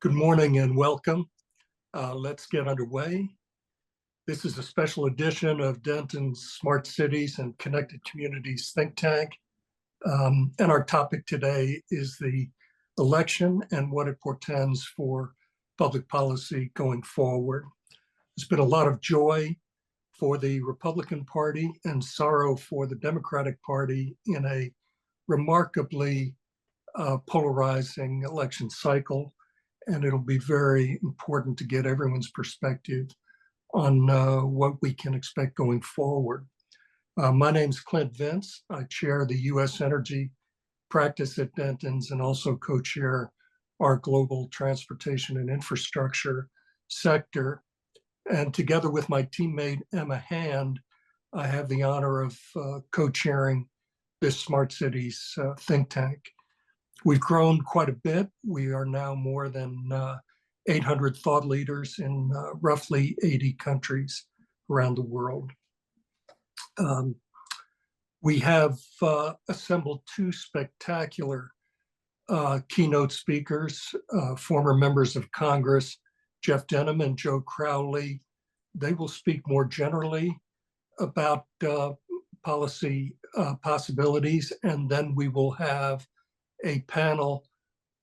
Good morning and welcome. Let's get underway. This is a special edition of Dentons Smart Cities and Connected Communities think tank. And our topic today is the election and what it portends for public policy going forward. There's been a lot of joy for the Republican Party and sorrow for the Democratic Party in a remarkably polarizing election cycle. And it'll be very important to get everyone's perspective on what we can expect going forward. My name's Clint Vince. I chair the U.S. Energy practice at Dentons and also co-chair our global transportation and infrastructure sector. And together with my teammate, Emma Hand, I have the honor of co-chairing this Smart Cities think tank. We've grown quite a bit. We are now more than 800 thought leaders in roughly 80 countries around the world. We have assembled two spectacular keynote speakers, former members of Congress, Jeff Denham and Joe Crowley. They will speak more generally about policy possibilities, and then we will have a panel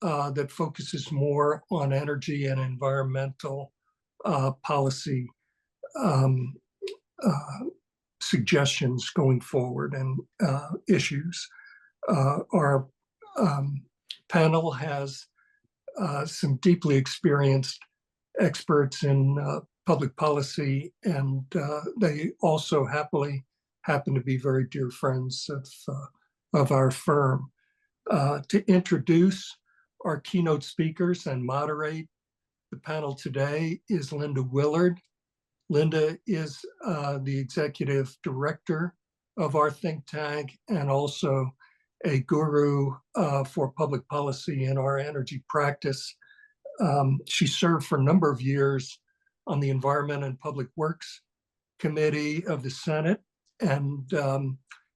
that focuses more on energy and environmental policy suggestions going forward and issues. Our panel has some deeply experienced experts in public policy, and they also happen to be very dear friends of our firm. To introduce our keynote speakers and moderate the panel today is Linda Willard. Linda is the executive director of our think tank and also a guru for public policy in our energy practice. She served for a number of years on the Environment and Public Works Committee of the Senate, and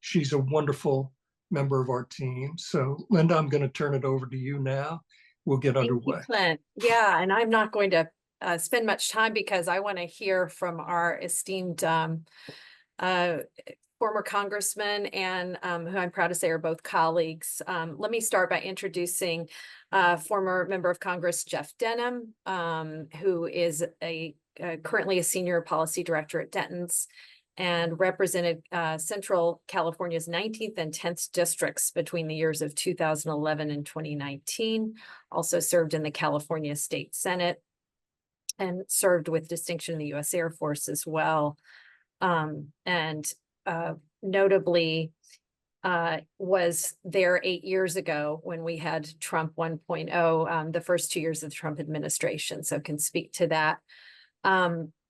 she's a wonderful member of our team. So Linda, I'm going to turn it over to you now. We'll get underway. Thank you, Clint. Yeah, and I'm not going to spend much time because I want to hear from our esteemed former congressman and who I'm proud to say are both colleagues. Let me start by introducing former member of Congress, Jeff Denham, who is currently a senior policy director at Dentons, and represented Central California's 19th and 10th districts between the years of 2011 and 2019. Also served in the California State Senate and served with distinction in the U.S. Air Force as well. Notably was there 8 years ago when we had Trump 1.0, the first 2 years of the Trump administration, so can speak to that.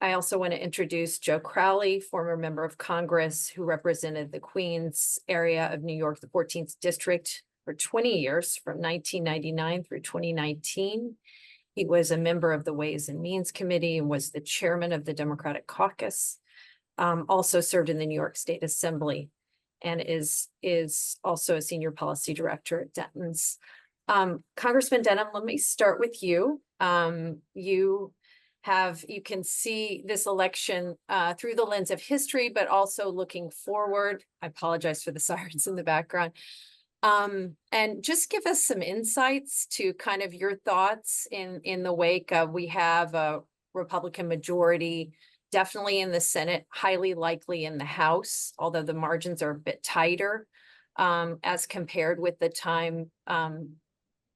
I also want to introduce Joe Crowley, former member of Congress who represented the Queens area of New York, the 14th district for 20 years, from 1999 through 2019. He was a member of the Ways and Means Committee and was the chairman of the Democratic Caucus. Also served in the New York State Assembly and is also a senior policy director at Dentons. Congressman Denham, let me start with you. You can see this election through the lens of history, but also looking forward. I apologize for the sirens in the background. And just give us some insights to kind of your thoughts in the wake of, we have a Republican majority, definitely in the Senate, highly likely in the House, although the margins are a bit tighter as compared with the time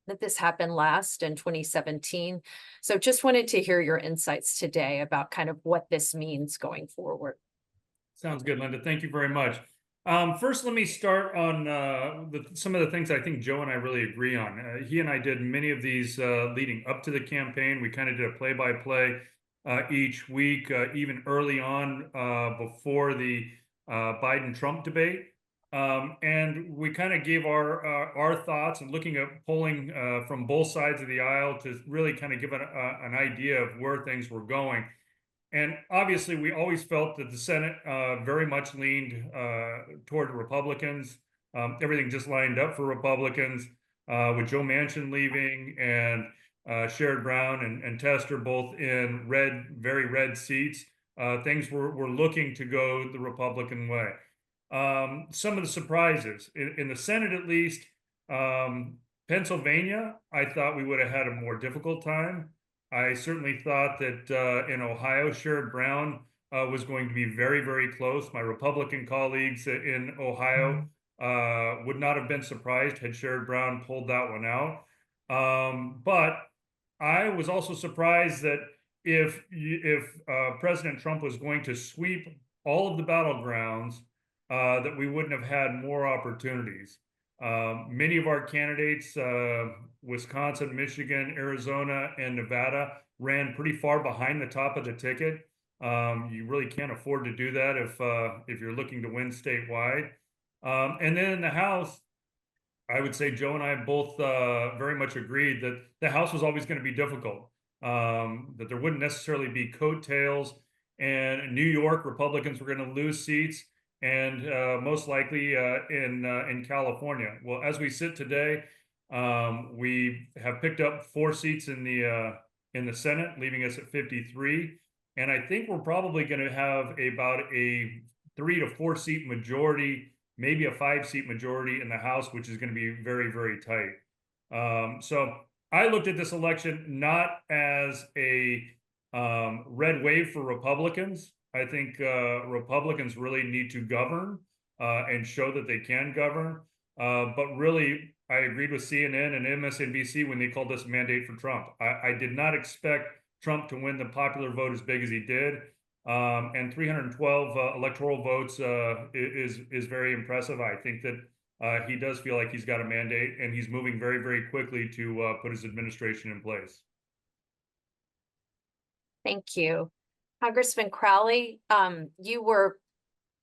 that this happened last in 2017. So just wanted to hear your insights today about kind of what this means going forward. Sounds good, Linda. Thank you very much. First, let me start on some of the things I think Joe and I really agree on. He and I did many of these leading up to the campaign. We kind of did a play-by-play each week, even early on before the Biden-Trump debate. And we kind of gave our thoughts and looking at polling from both sides of the aisle to really kind of give an idea of where things were going. And obviously, we always felt that the Senate very much leaned toward Republicans. Everything just lined up for Republicans with Joe Manchin leaving and Sherrod Brown and Tester, both in very red seats. Things were looking to go the Republican way. Some of the surprises in the Senate, at least, Pennsylvania, I thought we would have had a more difficult time. I certainly thought that in Ohio, Sherrod Brown was going to be very close. My Republican colleagues in Ohio would not have been surprised had Sherrod Brown pulled that one out. But I was also surprised that if President Trump was going to sweep all of the battlegrounds, that we wouldn't have had more opportunities. Many of our candidates, Wisconsin, Michigan, Arizona, and Nevada, ran pretty far behind the top of the ticket. You really can't afford to do that if you're looking to win statewide. And then in the House, I would say Joe and I both very much agreed that the House was always going to be difficult, that there wouldn't necessarily be coattails, and New York Republicans were going to lose seats, and most likely in California. Well, as we sit today, we have picked up 4 seats in the Senate, leaving us at 53, and I think we're probably going to have about a 3 to 4 seat majority, maybe a 5-seat majority in the House, which is going to be very tight. So I looked at this election not as a red wave for Republicans. I think Republicans really need to govern and show that they can govern. But really, I agreed with CNN and MSNBC when they called this a mandate for Trump. I did not expect Trump to win the popular vote as big as he did. And 312 electoral votes is very impressive. I think that he does feel like he's got a mandate, and he's moving very quickly to put his administration in place. Thank you. Congressman Crowley, you were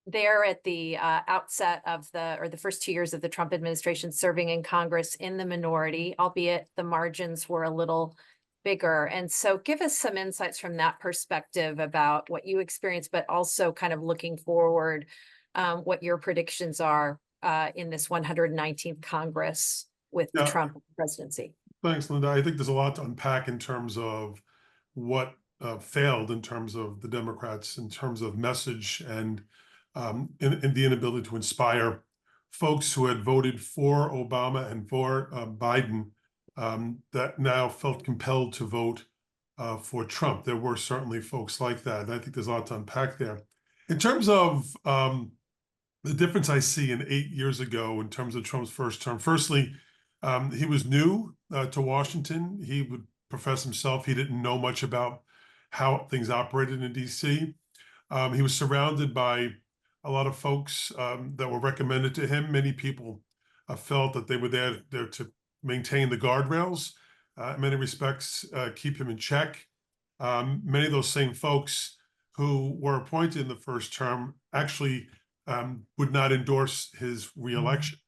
there at the outset of the first 2 years of the Trump administration, serving in Congress in the minority, albeit the margins were a little bigger. And so give us some insights from that perspective about what you experienced, but also kind of looking forward, what your predictions are in this 119th Congress with the Trump presidency. Thanks, Linda. I think there's a lot to unpack in terms of what failed in terms of the Democrats, in terms of message and in the inability to inspire folks who had voted for Obama and for Biden that now felt compelled to vote for Trump. There were certainly folks like that, and I think there's a lot to unpack there. In terms of the difference I see in 8 years ago in terms of Trump's first term, firstly, he was new to Washington. He would profess himself he didn't know much about how things operated in DC. He was surrounded by a lot of folks that were recommended to him. Many people felt that they were there to maintain the guardrails, in many respects, keep him in check. Many of those same folks who were appointed in the first term actually would not endorse his reelection,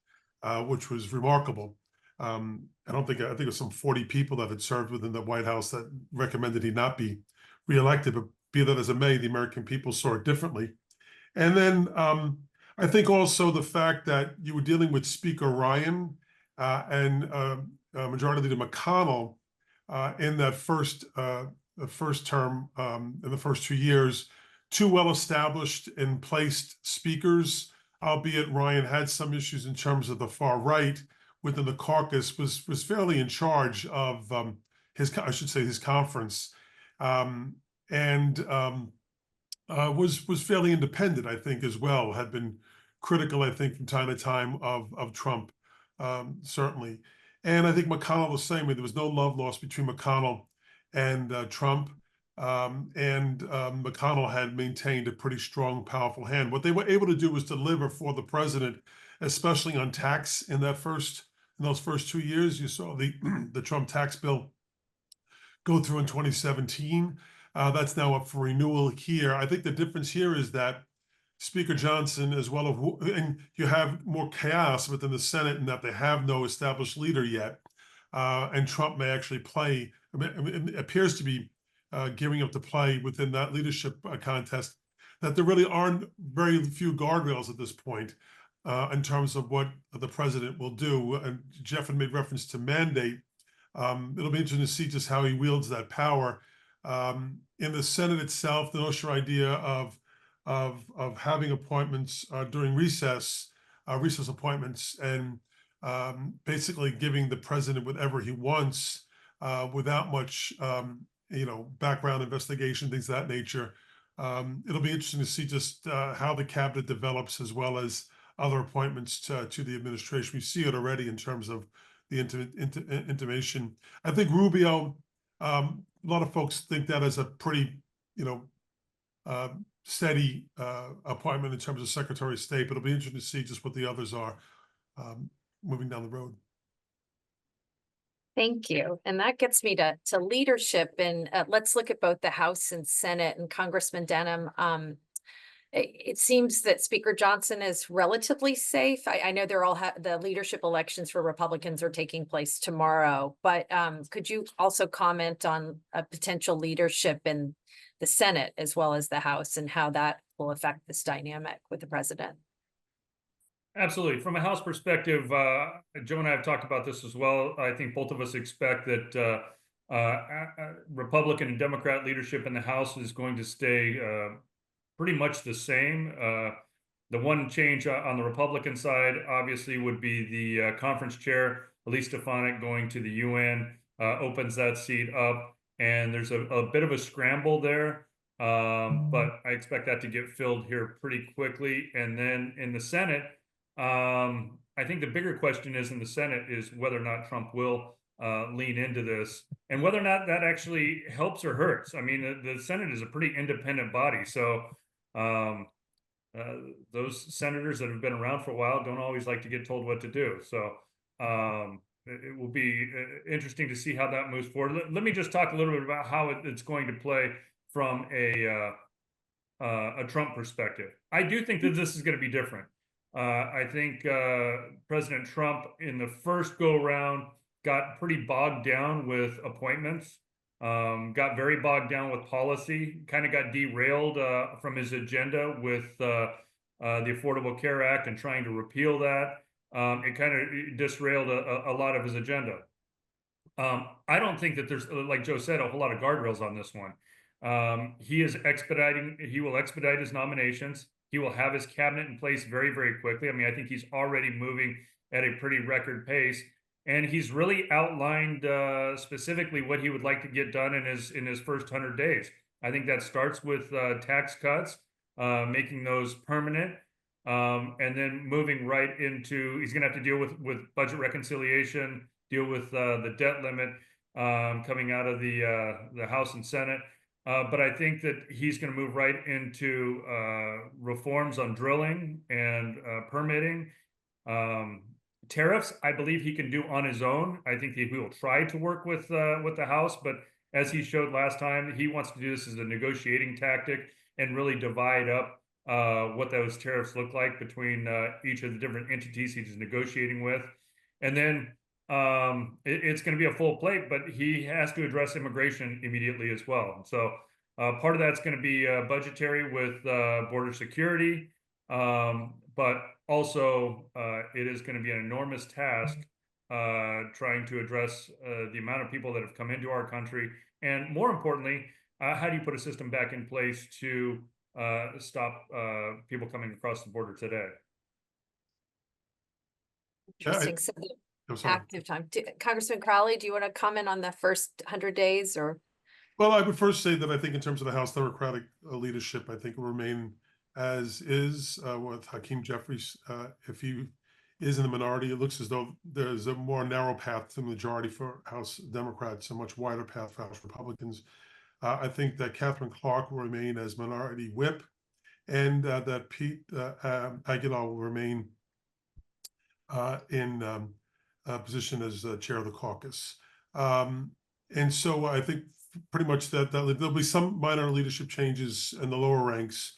which was remarkable. I think it was some 40 people that had served within the White House that recommended he not be reelected, but be that as it may, the American people saw it differently. And then I think also the fact that you were dealing with Speaker Ryan and Majority Leader McConnell in that first term, in the first 2 years, 2 well-established and placed speakers, albeit Ryan had some issues in terms of the far right within the caucus, was fairly in charge of his conference, and was fairly independent, I think, as well. Had been critical, I think, from time to time of Trump, certainly. And I think McConnell the same way. There was no love lost between McConnell and Trump, and McConnell had maintained a pretty strong, powerful hand. What they were able to do was deliver for the president, especially on tax in those first 2 years. You saw the Trump tax bill go through in 2017. That's now up for renewal here. I think the difference here is that Speaker Johnson, as well as, and you have more chaos within the Senate in that they have no established leader yet, and Trump may actually play. It appears to be gearing up to play within that leadership contest. That there really aren't very few guardrails at this point in terms of what the president will do. And Jeff had made reference to mandate. It'll be interesting to see just how he wields that power. In the Senate itself, the notion idea of having appointments during recess appointments, and basically giving the president whatever he wants without much background investigation, things of that nature. It'll be interesting to see just how the cabinet develops, as well as other appointments to the administration. We see it already in terms of the intimation. I think Rubio, a lot of folks think that as a pretty, steady appointment in terms of Secretary of State, but it'll be interesting to see just what the others are moving down the road. Thank you. And that gets me to leadership. And let's look at both the House and Senate. And Congressman Denham, it seems that Speaker Johnson is relatively safe. I know they're all the leadership elections for Republicans are taking place tomorrow, but could you also comment on a potential leadership in the Senate as well as the House, and how that will affect this dynamic with the president? Absolutely. From a House perspective, Joe and I have talked about this as well. I think both of us expect that Republican and Democrat leadership in the House is going to stay pretty much the same. The one change on the Republican side, obviously, would be the conference chair, Elise Stefanik, going to the UN, opens that seat up. And there's a bit of a scramble there, but I expect that to get filled here pretty quickly. And then in the Senate, I think the bigger question is in the Senate is whether or not Trump will lean into this, and whether or not that actually helps or hurts. I mean, the Senate is a pretty independent body, so those senators that have been around for a while don't always like to get told what to do. So it will be interesting to see how that moves forward. Let me just talk a little bit about how it's going to play from a Trump perspective. I do think that this is going to be different. I think President Trump in the first go round got pretty bogged down with appointments, got very bogged down with policy, kind of got derailed from his agenda with the Affordable Care Act and trying to repeal that. It kind of disrailed a lot of his agenda. I don't think that there's, like Joe said, a whole lot of guardrails on this one. He will expedite his nominations. He will have his cabinet in place very, very quickly. I mean, I think he's already moving at a pretty record pace, and he's really outlined specifically what he would like to get done in his first 100 days. I think that starts with tax cuts, making those permanent, and then moving right into, he's going to have to deal with budget reconciliation, deal with the debt limit coming out of the House and Senate. But I think that he's going to move right into reforms on drilling and permitting. Tariffs, I believe he can do on his own. I think he will try to work with the House, but as he showed last time, he wants to do this as a negotiating tactic and really divide up what those tariffs look like between each of the different entities he's negotiating with. And then it's going to be a full plate, but he has to address immigration immediately as well. So part of that's going to be budgetary with border security, but also it is going to be an enormous task trying to address the amount of people that have come into our country, and more importantly, how do you put a system back in place to stop people coming across the border today? Interesting. Active time. Congressman Crowley, do you want to comment on the first 100 days or? Well, I would first say that I think in terms of the House Democratic leadership, I think will remain as is with Hakeem Jeffries. If he is in the minority, it looks as though there's a more narrow path to the majority for House Democrats, a much wider path for House Republicans. I think that Catherine Clark will remain as minority whip, and that Pete Aguilar will remain in position as chair of the caucus. And so I think pretty much that there'll be some minor leadership changes in the lower ranks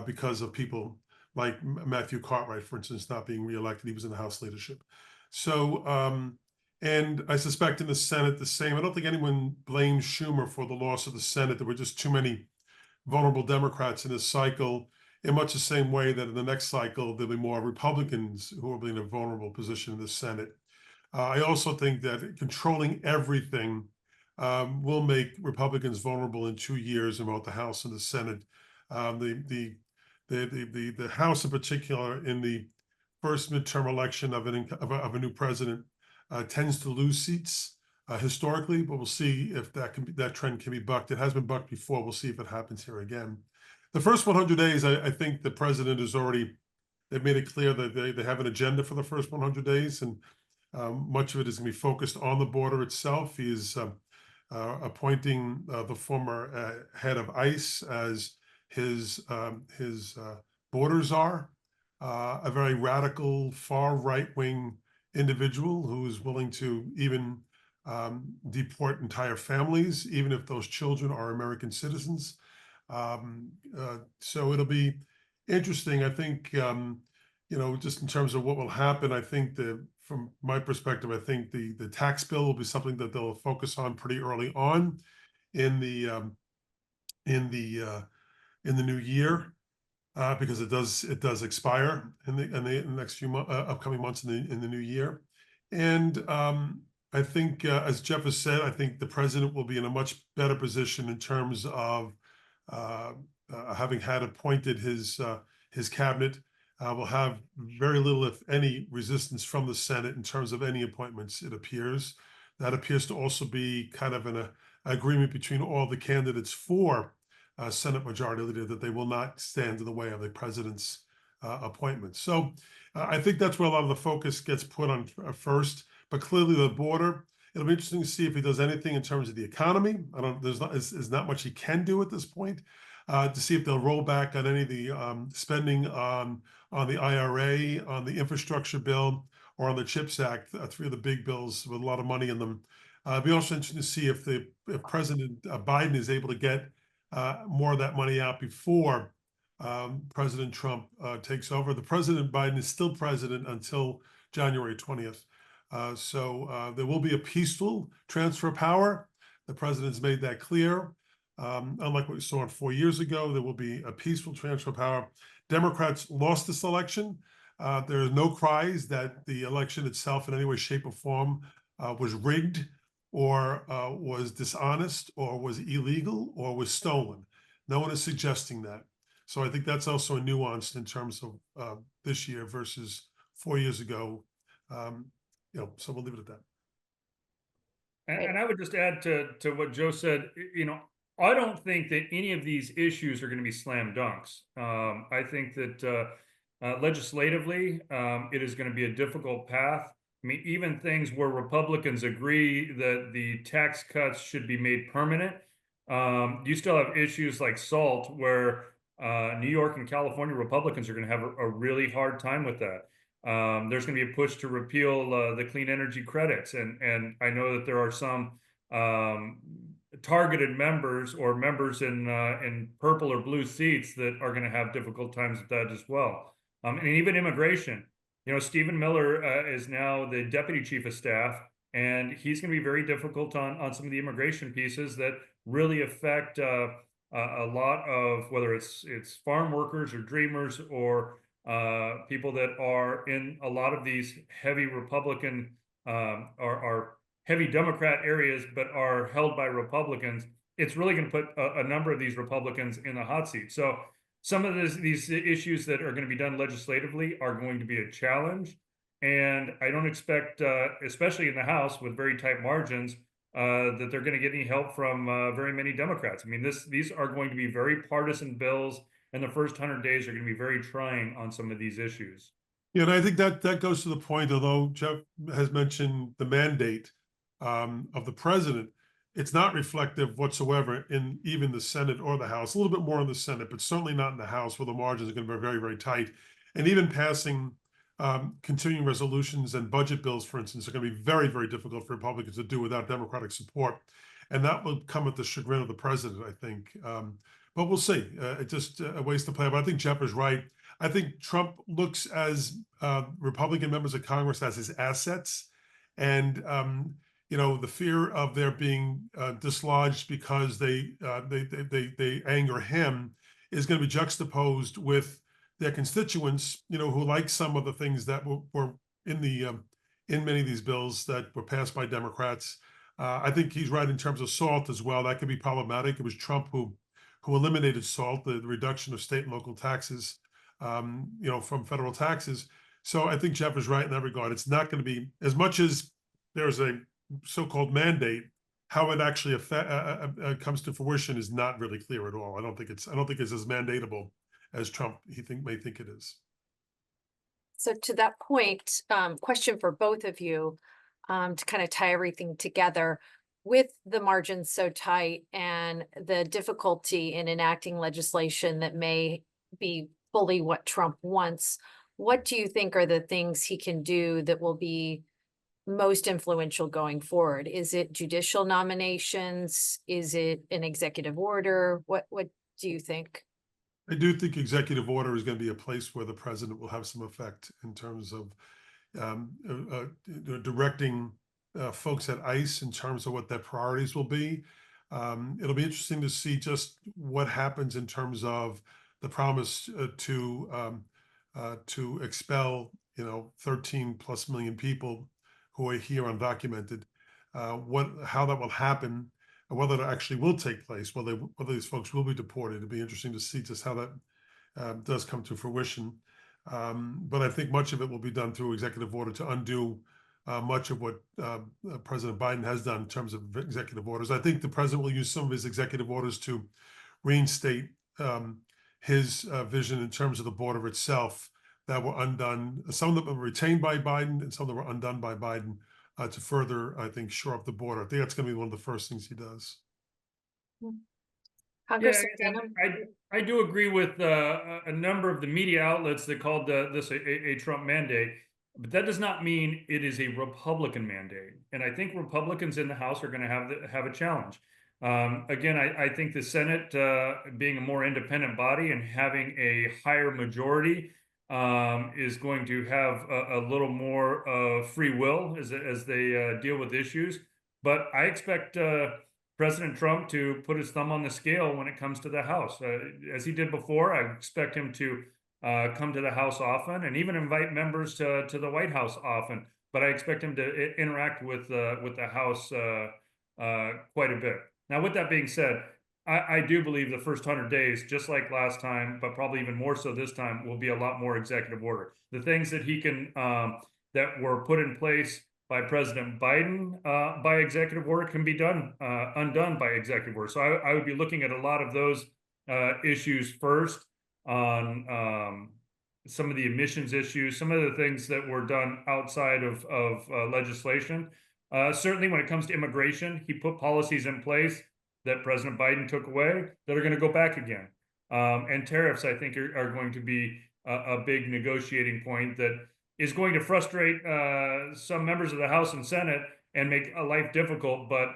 because of people like Matthew Cartwright, for instance, not being reelected. He was in the House leadership. So, and I suspect in the Senate the same. I don't think anyone blames Schumer for the loss of the Senate. There were just too many vulnerable Democrats in this cycle, in much the same way that in the next cycle, there'll be more Republicans who will be in a vulnerable position in the Senate. I also think that controlling everything will make Republicans vulnerable in 2 years in both the House and the Senate. The House in particular in the first midterm election of a new president tends to lose seats historically, but we'll see if that trend can be bucked. It has been bucked before. We'll see if it happens here again. The first 100 days, I think the president is already, they've made it clear that they have an agenda for the first 100 days, and much of it is going to be focused on the border itself. He is appointing the former head of ICE as his borders czar, a very radical, far right-wing individual who is willing to even deport entire families, even if those children are American citizens. So it'll be interesting. I think, just in terms of what will happen, I think from my perspective, I think the tax bill will be something that they'll focus on pretty early on in the new year, because it does expire in the next few upcoming months in the new year. And I think, as Jeff has said, I think the president will be in a much better position in terms of having had appointed his cabinet. Will have very little, if any, resistance from the Senate in terms of any appointments, it appears. That appears to also be kind of an agreement between all the candidates for Senate Majority Leader, that they will not stand in the way of the president's appointments. So I think that's where a lot of the focus gets put on first. But clearly the border, it'll be interesting to see if he does anything in terms of the economy. There's not much he can do at this point. To see if they'll roll back on any of the spending on the IRA, on the infrastructure bill, or on the CHIPS Act, three of the big bills with a lot of money in them. It'll be also interesting to see if President Biden is able to get more of that money out before President Trump takes over. The President Biden is still president until January 20th. So there will be a peaceful transfer of power. The president's made that clear. Unlike what we saw 4 years ago, there will be a peaceful transfer of power. Democrats lost this election. There are no cries that the election itself in any way, shape, or form was rigged, or was dishonest, or was illegal, or was stolen. No one is suggesting that. So I think that's also a nuance in terms of this year versus 4 years ago. So we'll leave it at that. And I would just add to what Joe said, I don't think that any of these issues are going to be slam dunks. I think that legislatively, it is going to be a difficult path. I mean, even things where Republicans agree that the tax cuts should be made permanent, you still have issues like SALT, where New York and California Republicans are going to have a really hard time with that. There's going to be a push to repeal the clean energy credits, and I know that there are some targeted members or members in purple or blue seats that are going to have difficult times with that as well. And even immigration. Stephen Miller is now the deputy chief of staff, and he's going to be very difficult on some of the immigration pieces that really affect a lot of, whether it's farm workers or dreamers or people that are in a lot of these heavy Republican or heavy Democrat areas, but are held by Republicans. It's really going to put a number of these Republicans in the hot seat. So some of these issues that are going to be done legislatively are going to be a challenge. And I don't expect, especially in the House with very tight margins, that they're going to get any help from very many Democrats. I mean, these are going to be very partisan bills, and the first 100 days are going to be very trying on some of these issues. Yeah, and I think that goes to the point, although Jeff has mentioned the mandate of the president, it's not reflective whatsoever in even the Senate or the House. A little bit more in the Senate, but certainly not in the House, where the margins are going to be very, very tight. And even passing continuing resolutions and budget bills, for instance, are going to be very, very difficult for Republicans to do without Democratic support. And that will come at the chagrin of the president, I think. But we'll see. It's just a ways to play. But I think Jeff is right. I think Trump looks as Republican members of Congress as his assets. And the fear of their being dislodged because they anger him is going to be juxtaposed with their constituents, who like some of the things that were in in many of these bills that were passed by Democrats. I think he's right in terms of SALT as well. That could be problematic. It was Trump who eliminated SALT, the reduction of state and local taxes, from federal taxes. So I think Jeff is right in that regard. It's not going to be, as much as there's a so-called mandate, how it actually comes to fruition is not really clear at all. I don't think it's as mandatable as Trump may think it is. So to that point, question for both of you, to kind of tie everything together. With the margins so tight and the difficulty in enacting legislation that may be fully what Trump wants, what do you think are the things he can do that will be most influential going forward? Is it judicial nominations? Is it an executive order? What do you think? I do think executive order is going to be a place where the president will have some effect in terms of directing folks at ICE in terms of what their priorities will be. It'll be interesting to see just what happens in terms of the promise to expel 13+ million people who are here undocumented. How that will happen, and whether it actually will take place, whether these folks will be deported. It'll be interesting to see just how that does come to fruition. But I think much of it will be done through executive order to undo much of what President Biden has done in terms of executive orders. I think the president will use some of his executive orders to reinstate his vision in terms of the border itself that were undone. Some of them were retained by Biden and some of them were undone by Biden to further, I think, shore up the border. I think that's going to be one of the first things he does. Congressman Yeah, and Denham? I do agree with a number of the media outlets that called this a Trump mandate, but that does not mean it is a Republican mandate. And I think Republicans in the House are going to have a challenge. Again, I think the Senate, being a more independent body and having a higher majority, is going to have a little more free will as they deal with issues. But I expect President Trump to put his thumb on the scale when it comes to the House. As he did before, I expect him to come to the House often and even invite members to the White House often. But I expect him to interact with the House quite a bit. Now, with that being said, I do believe the first 100 days, just like last time, but probably even more so this time, will be a lot more executive order. The things that he can, that were put in place by President Biden by executive order can be undone by executive order. So I would be looking at a lot of those issues first on some of the emissions issues, some of the things that were done outside of legislation. Certainly when it comes to immigration, he put policies in place that President Biden took away that are going to go back again. And tariffs, I think, are going to be a big negotiating point that is going to frustrate some members of the House and Senate and make life difficult. But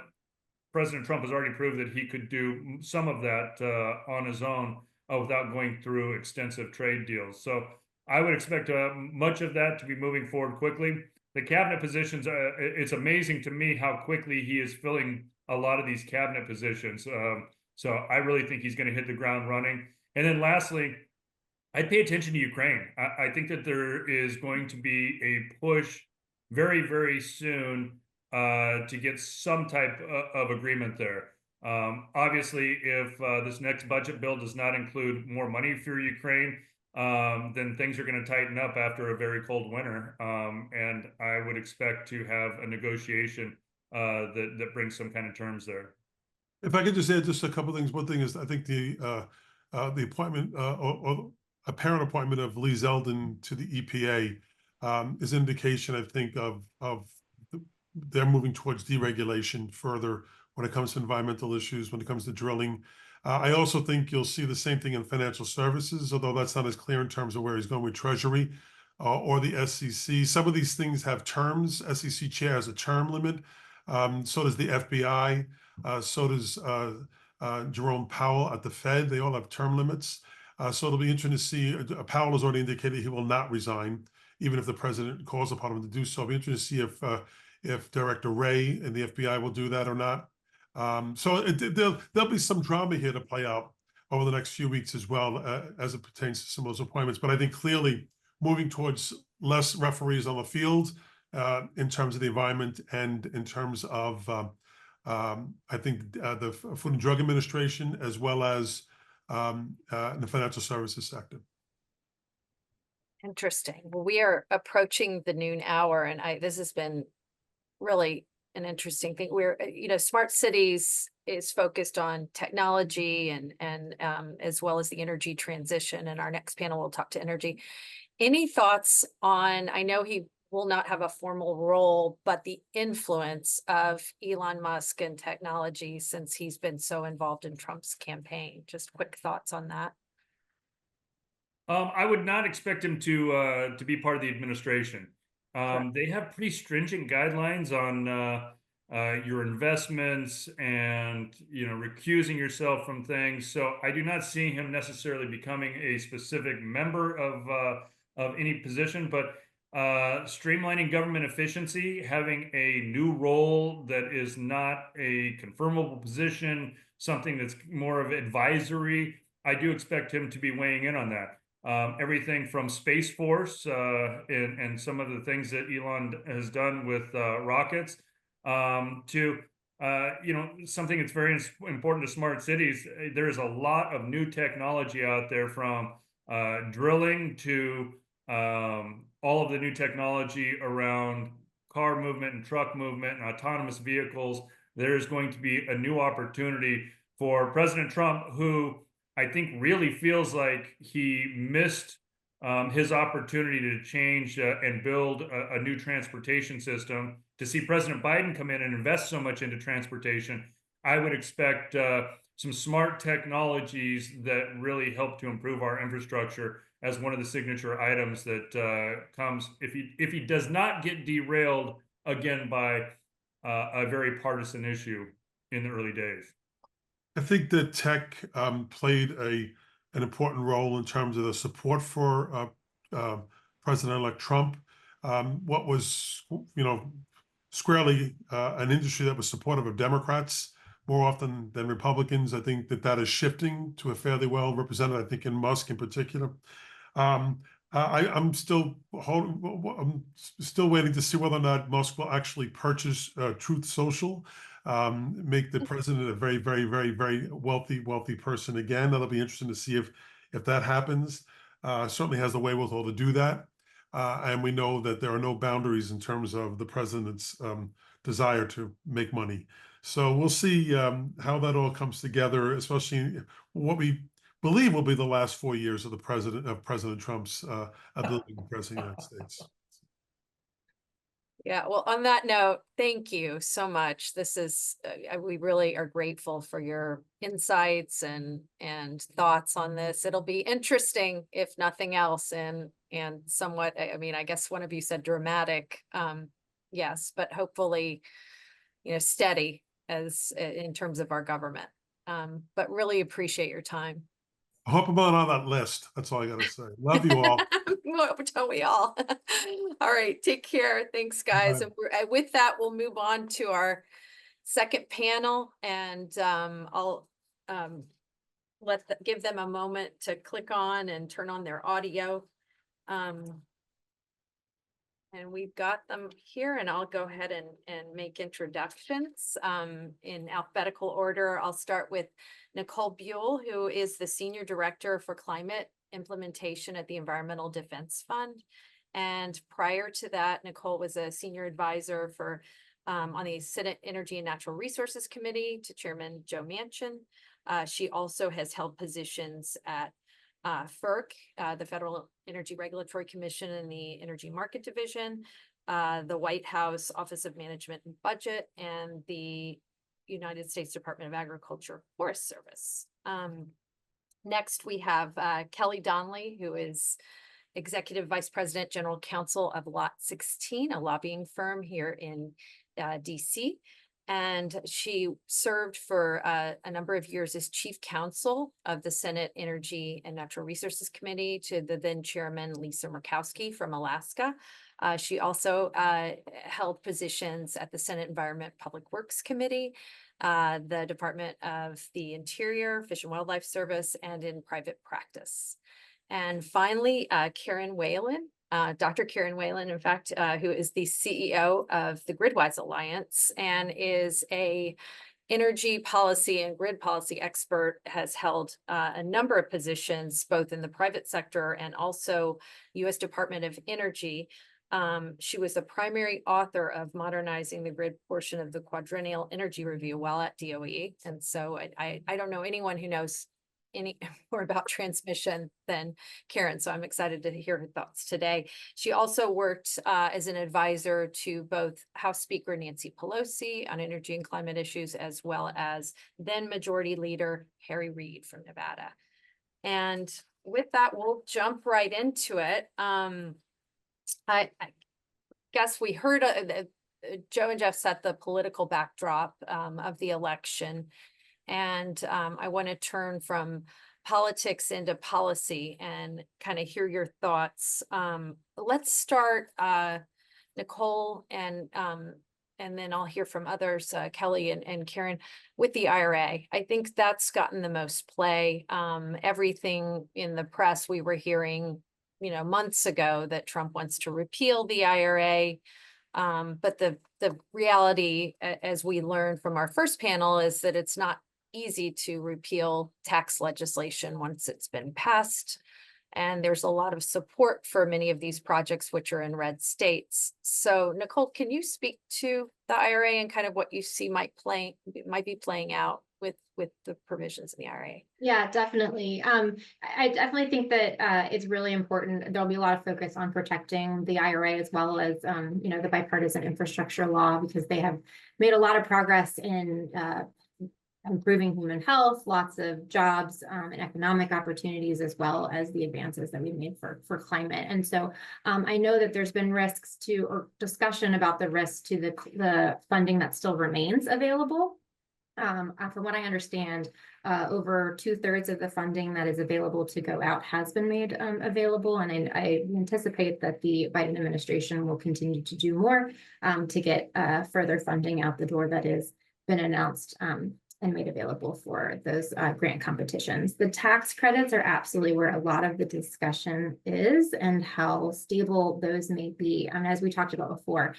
President Trump has already proved that he could do some of that on his own without going through extensive trade deals. So I would expect much of that to be moving forward quickly. The cabinet positions, it's amazing to me how quickly he is filling a lot of these cabinet positions. So I really think he's going to hit the ground running. And then lastly, I'd pay attention to Ukraine. I think that there is going to be a push very, very soon to get some type of agreement there. Obviously, if this next budget bill does not include more money for Ukraine, then things are going to tighten up after a very cold winter. And I would expect to have a negotiation that brings some kind of terms there. If I could just add just a couple of things. One thing is, I think the appointment or apparent appointment of Lee Zeldin to the EPA is an indication, I think, of they're moving towards deregulation further when it comes to environmental issues, when it comes to drilling. I also think you'll see the same thing in financial services, although that's not as clear in terms of where he's going with Treasury or the SEC. Some of these things have terms. SEC chair has a term limit. So does the FBI. So does Jerome Powell at the Fed. They all have term limits. So it'll be interesting to see. Powell has already indicated he will not resign, even if the president calls upon him to do so. It'll be interesting to see if Director Wray and the FBI will do that or not. So there'll be some drama here to play out over the next few weeks as well, as it pertains to some of those appointments. But I think clearly moving towards less referees on the field in terms of the environment and in terms of, I think, the Food and Drug Administration, as well as the financial services sector. Interesting. Well, we are approaching the noon hour, and this has been really an interesting thing. We're, Smart Cities is focused on technology and as well as the energy transition. And our next panel will talk to energy. Any thoughts on, I know he will not have a formal role, but the influence of Elon Musk and technology since he's been so involved in Trump's campaign? Just quick thoughts on that. I would not expect him to be part of the administration. Correct. They have pretty stringent guidelines on your investments and recusing yourself from things. So I do not see him necessarily becoming a specific member of any position, but streamlining government efficiency, having a new role that is not a confirmable position, something that's more of advisory. I do expect him to be weighing in on that. Everything from Space Force and some of the things that Elon has done with rockets to something that's very important to smart cities. There is a lot of new technology out there, from drilling to all of the new technology around car movement and truck movement and autonomous vehicles. There's going to be a new opportunity for President Trump, who I think really feels like he missed his opportunity to change and build a new transportation system. To see President Biden come in and invest so much into transportation, I would expect some smart technologies that really help to improve our infrastructure as one of the signature items that comes if he does not get derailed again by a very partisan issue in the early days. I think that tech played an important role in terms of the support for President-elect Trump. What was, squarely an industry that was supportive of Democrats more often than Republicans. I think that is shifting to a fairly well represented, I think, in Musk in particular. I'm still waiting to see whether or not Musk will actually purchase Truth Social, make the president a very, very, very, very wealthy person again. That'll be interesting to see if that happens. Certainly has the wherewithal to do that. And we know that there are no boundaries in terms of the president's desire to make money. So we'll see how that all comes together, especially what we believe will be the last 4 years of President Trump's ability to be president of the United States. Yeah, well, on that note, thank you so much. This is, we really are grateful for your insights and thoughts on this. It'll be interesting, if nothing else, and somewhat, I mean, I guess one of you said dramatic. Yes, but hopefully, steady as in terms of our government. But really appreciate your time. I hope I'm on that list. That's all I got to say. Love you all. Don't we all? All right, take care. Thanks, guys. Bye. And with that, we'll move on to our second panel, and I'll give them a moment to click on and turn on their audio. And we've got them here, and I'll go ahead and make introductions in alphabetical order. I'll start with Nicole Buell, who is the Senior Director for Climate Implementation at the Environmental Defense Fund. And prior to that, Nicole was a Senior Advisor for on the Senate Energy and Natural Resources Committee to Chairman Joe Manchin. She also has held positions at FERC, the Federal Energy Regulatory Commission, and the Energy Market Division, the White House Office of Management and Budget, and the United States Department of Agriculture Forest Service. Next, we have Kelly Donnelly, who is Executive Vice President, General Counsel of Lot 16, a lobbying firm here in DC. And she served for a number of years as Chief Counsel of the Senate Energy and Natural Resources Committee to the then Chairman Lisa Murkowski from Alaska. She also held positions at the Senate Environment Public Works Committee, the Department of the Interior, Fish and Wildlife Service, and in private practice. And finally, Karen Whalen, Dr. Karen Whalen, in fact, who is the CEO of the Gridwise Alliance and is a energy policy and grid policy expert, has held a number of positions, both in the private sector and also U.S. Department of Energy. She was the primary author of modernizing the grid portion of the Quadrennial Energy Review while at DOE. And so I don't know anyone who knows any more about transmission than Karen. So I'm excited to hear her thoughts today. She also worked as an advisor to both House Speaker Nancy Pelosi on energy and climate issues, as well as then Majority Leader Harry Reid from Nevada. And with that, we'll jump right into it. I guess we heard Joe and Jeff set the political backdrop of the election. And I want to turn from politics into policy and kind of hear your thoughts. Let's start, Nicole, and then I'll hear from others, Kelly and Karen, with the IRA. I think that's gotten the most play. Everything in the press we were hearing, months ago that Trump wants to repeal the IRA. But the reality, as we learned from our first panel, is that it's not easy to repeal tax legislation once it's been passed. And there's a lot of support for many of these projects, which are in red states. So Nicole, can you speak to the IRA and kind of what you see might be playing out with the provisions in the IRA? Yeah, definitely. I definitely think that it's really important. There'll be a lot of focus on protecting the IRA as well as, the bipartisan infrastructure law, because they have made a lot of progress in improving human health, lots of jobs and economic opportunities, as well as the advances that we've made for climate. And so I know that there's been risks to, or discussion about the risk to the funding that still remains available. From what I understand, over 2/3 of the funding that is available to go out has been made available. And I anticipate that the Biden administration will continue to do more to get further funding out the door that has been announced and made available for those grant competitions. The tax credits are absolutely where a lot of the discussion is, and how stable those may be. As we talked about before,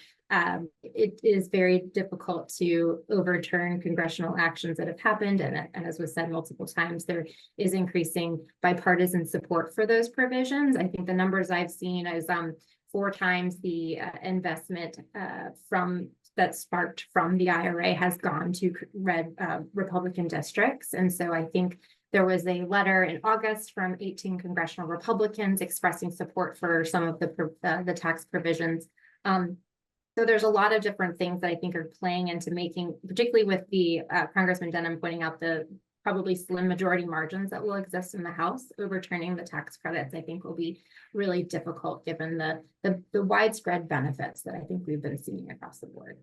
it is very difficult to overturn congressional actions that have happened. And as was said multiple times, there is increasing bipartisan support for those provisions. I think the numbers I've seen is 4 times the investment that sparked from the IRA has gone to red Republican districts. And so I think there was a letter in August from 18 congressional Republicans expressing support for some of the tax provisions. So there's a lot of different things that I think are playing into making, particularly with the Congressman Denham pointing out the probably slim majority margins that will exist in the House, overturning the tax credits, I think will be really difficult given the widespread benefits that I think we've been seeing across the board.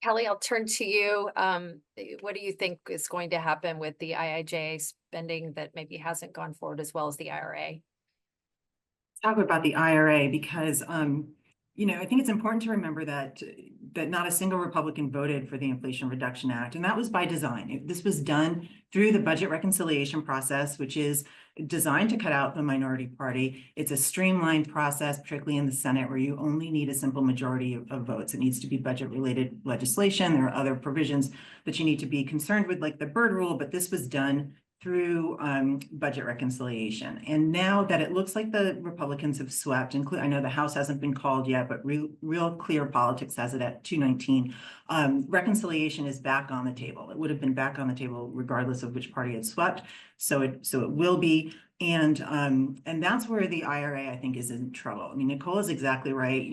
Kelly, I'll turn to you. What do you think is going to happen with the IIJA spending that maybe hasn't gone forward as well as the IRA? Talk about the IRA because, I think it's important to remember that not a single Republican voted for the Inflation Reduction Act, and that was by design. This was done through the budget reconciliation process, which is designed to cut out the minority party. It's a streamlined process, particularly in the Senate, where you only need a simple majority of votes. It needs to be budget-related legislation. There are other provisions that you need to be concerned with, like the Byrd Rule, but this was done through budget reconciliation. And now that it looks like the Republicans have swept, I know the House hasn't been called yet, but Real Clear Politics has it at 219. Reconciliation is back on the table. It would have been back on the table regardless of which party had swept. So it will be. And that's where the IRA, I think, is in trouble. Nicole is exactly right.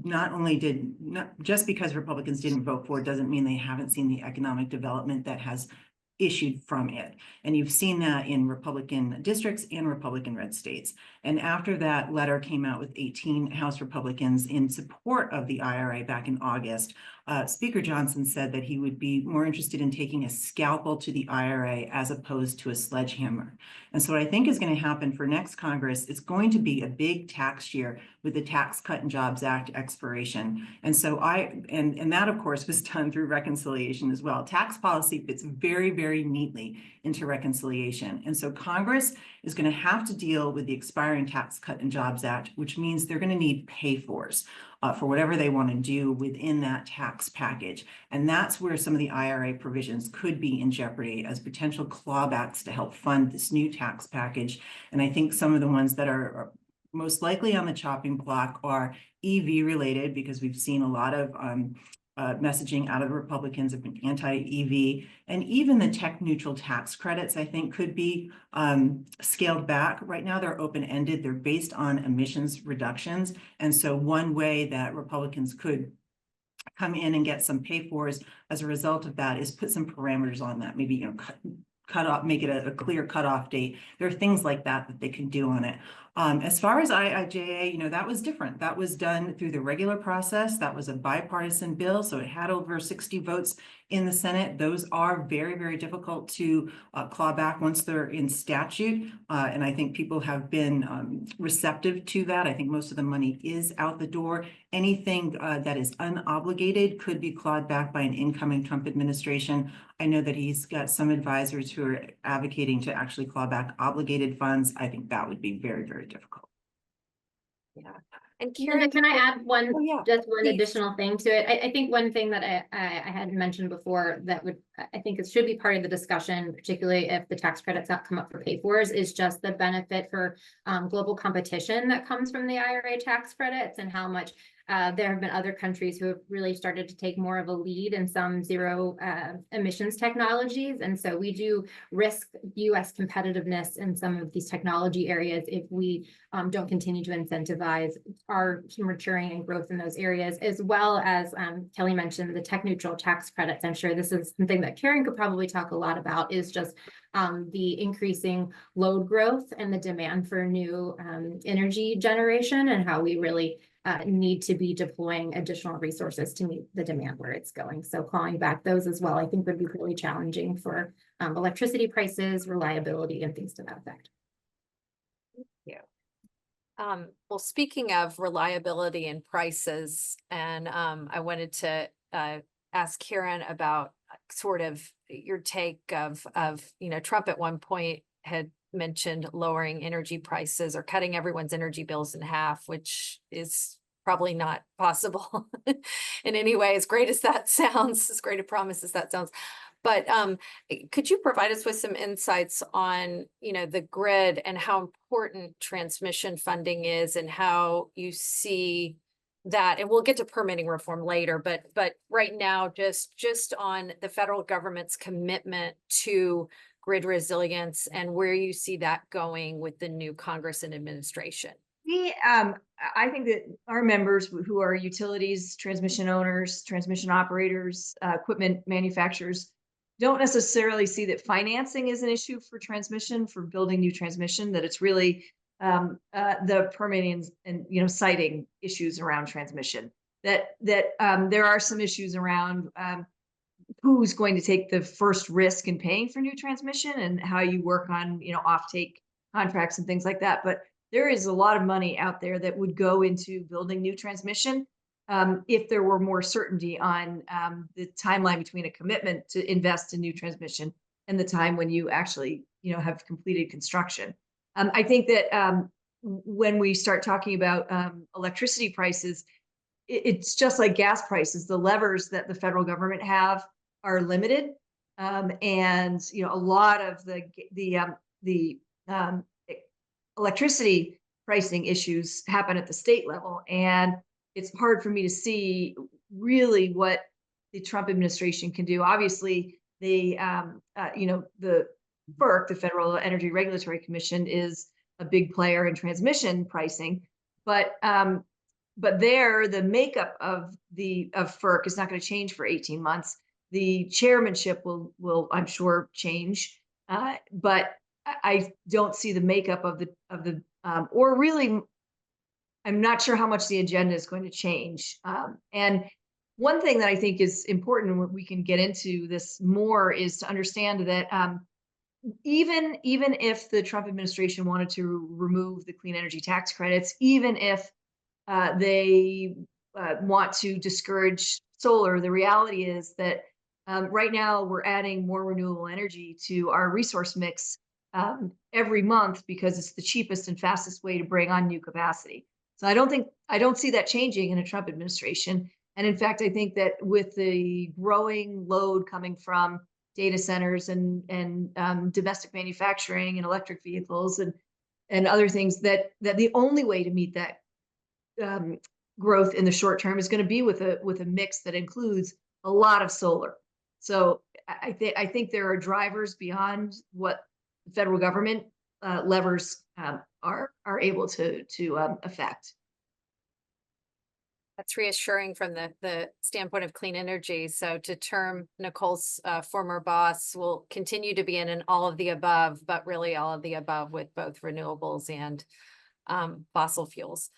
Not just because Republicans didn't vote for it doesn't mean they haven't seen the economic development that has issued from it. And you've seen that in Republican districts and Republican red states. And after that letter came out with 18 House Republicans in support of the IRA back in August, Speaker Johnson said that he would be more interested in taking a scalpel to the IRA as opposed to a sledgehammer. And so what I think is going to happen for next Congress, it's going to be a big tax year with the Tax Cut and Jobs Act expiration. And so and that of course was done through reconciliation as well. Tax policy fits very, very neatly into reconciliation. And so Congress is going to have to deal with the expiring Tax Cut and Jobs Act, which means they're going to need pay-fors for whatever they want to do within that tax package. And that's where some of the IRA provisions could be in jeopardy as potential clawbacks to help fund this new tax package. And I think some of the ones that are most likely on the chopping block are EV related, because we've seen a lot of messaging out of the Republicans have been anti-EV, and even the tech neutral tax credits, I think, could be scaled back. Right now, they're open-ended. They're based on emissions reductions. And so one way that Republicans could come in and get some pay-fors as a result of that is put some parameters on that, maybe, cut off, make it a clear cutoff date. There are things like that they can do on it. As far as IIJA, that was different. That was done through the regular process. That was a bipartisan bill, so it had over 60 votes in the Senate. Those are very, very difficult to claw back once they're in statute. And I think people have been receptive to that. I think most of the money is out the door. Anything that is unobligated could be clawed back by an incoming Trump administration. I know that he's got some advisors who are advocating to actually claw back obligated funds. I think that would be very, very difficult. Yeah. And Linda, Karen, can I add one, Oh, yeah, just one please. additional thing to it? I think one thing that I hadn't mentioned before that I think it should be part of the discussion, particularly if the tax credits not come up for pay-fors, is just the benefit for global competition that comes from the IRA tax credits, and how much there have been other countries who have really started to take more of a lead in some zero emissions technologies. And so we do risk US competitiveness in some of these technology areas if we don't continue to incentivize our maturing and growth in those areas, as well as Kelly mentioned the tech neutral tax credits. I'm sure this is something that Karen could probably talk a lot about, is just the increasing load growth and the demand for new energy generation, and how we really need to be deploying additional resources to meet the demand where it's going. So clawing back those as well, I think would be really challenging for electricity prices, reliability, and things to that effect. Thank you. Well, speaking of reliability and prices, and I wanted to ask Karen about sort of your take of Trump at one point had mentioned lowering energy prices or cutting everyone's energy bills in half, which is probably not possible in any way, as great as that sounds, as great a promise as that sounds. But could you provide us with some insights on, the grid and how important transmission funding is, and how you see that? And we'll get to permitting reform later, but right now, just on the federal government's commitment to grid resilience and where you see that going with the new Congress and administration. I think that our members who are utilities, transmission owners, transmission operators, equipment manufacturers, don't necessarily see that financing is an issue for transmission, for building new transmission, that it's really the permitting and siting issues around transmission. That there are some issues around who's going to take the first risk in paying for new transmission, and how you work on offtake contracts and things like that. But there is a lot of money out there that would go into building new transmission if there were more certainty on the timeline between a commitment to invest in new transmission and the time when you actually have completed construction. I think that when we start talking about electricity prices, it's just like gas prices. The levers that the federal government have are limited, and a lot of the electricity pricing issues happen at the state level, and it's hard for me to see really what the Trump administration can do. Obviously, the FERC, the Federal Energy Regulatory Commission, is a big player in transmission pricing, but there the makeup of FERC is not going to change for 18 months. The chairmanship will I'm sure change, but I don't see the makeup of the or really, I'm not sure how much the agenda is going to change. And One thing that I think is important, and we can get into this more, is to understand that even if the Trump administration wanted to remove the clean energy tax credits, even if they want to discourage solar, the reality is that right now we're adding more renewable energy to our resource mix every month because it's the cheapest and fastest way to bring on new capacity. So I don't see that changing in a Trump administration. And in fact, I think that with the growing load coming from data centers and domestic manufacturing and electric vehicles and other things, that the only way to meet that growth in the short term is going to be with a mix that includes a lot of solar. So I think there are drivers beyond what the federal government levers are able to affect. That's reassuring from the standpoint of clean energy. So to term Nicole's former boss, will continue to be in an all of the above, but really all of the above with both renewables and fossil fuels.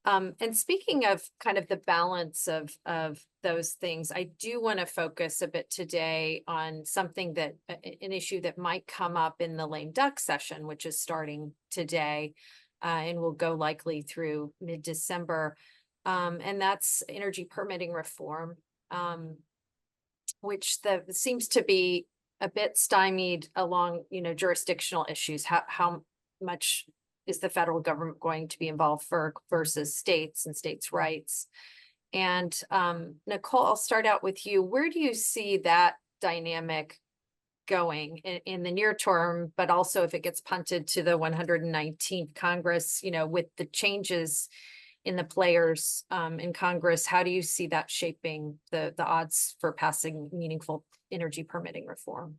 And speaking of kind of the balance of those things, I do want to focus a bit today on something that an issue that might come up in the lame duck session, which is starting today and will go likely through mid-December. And that's energy permitting reform, which seems to be a bit stymied along, jurisdictional issues. How much is the federal government going to be involved versus states and states' rights? And Nicole, I'll start out with you. Where do you see that dynamic going in the near term, but also if it gets punted to the 119th Congress, with the changes in the players in Congress, how do you see that shaping the odds for passing meaningful energy permitting reform?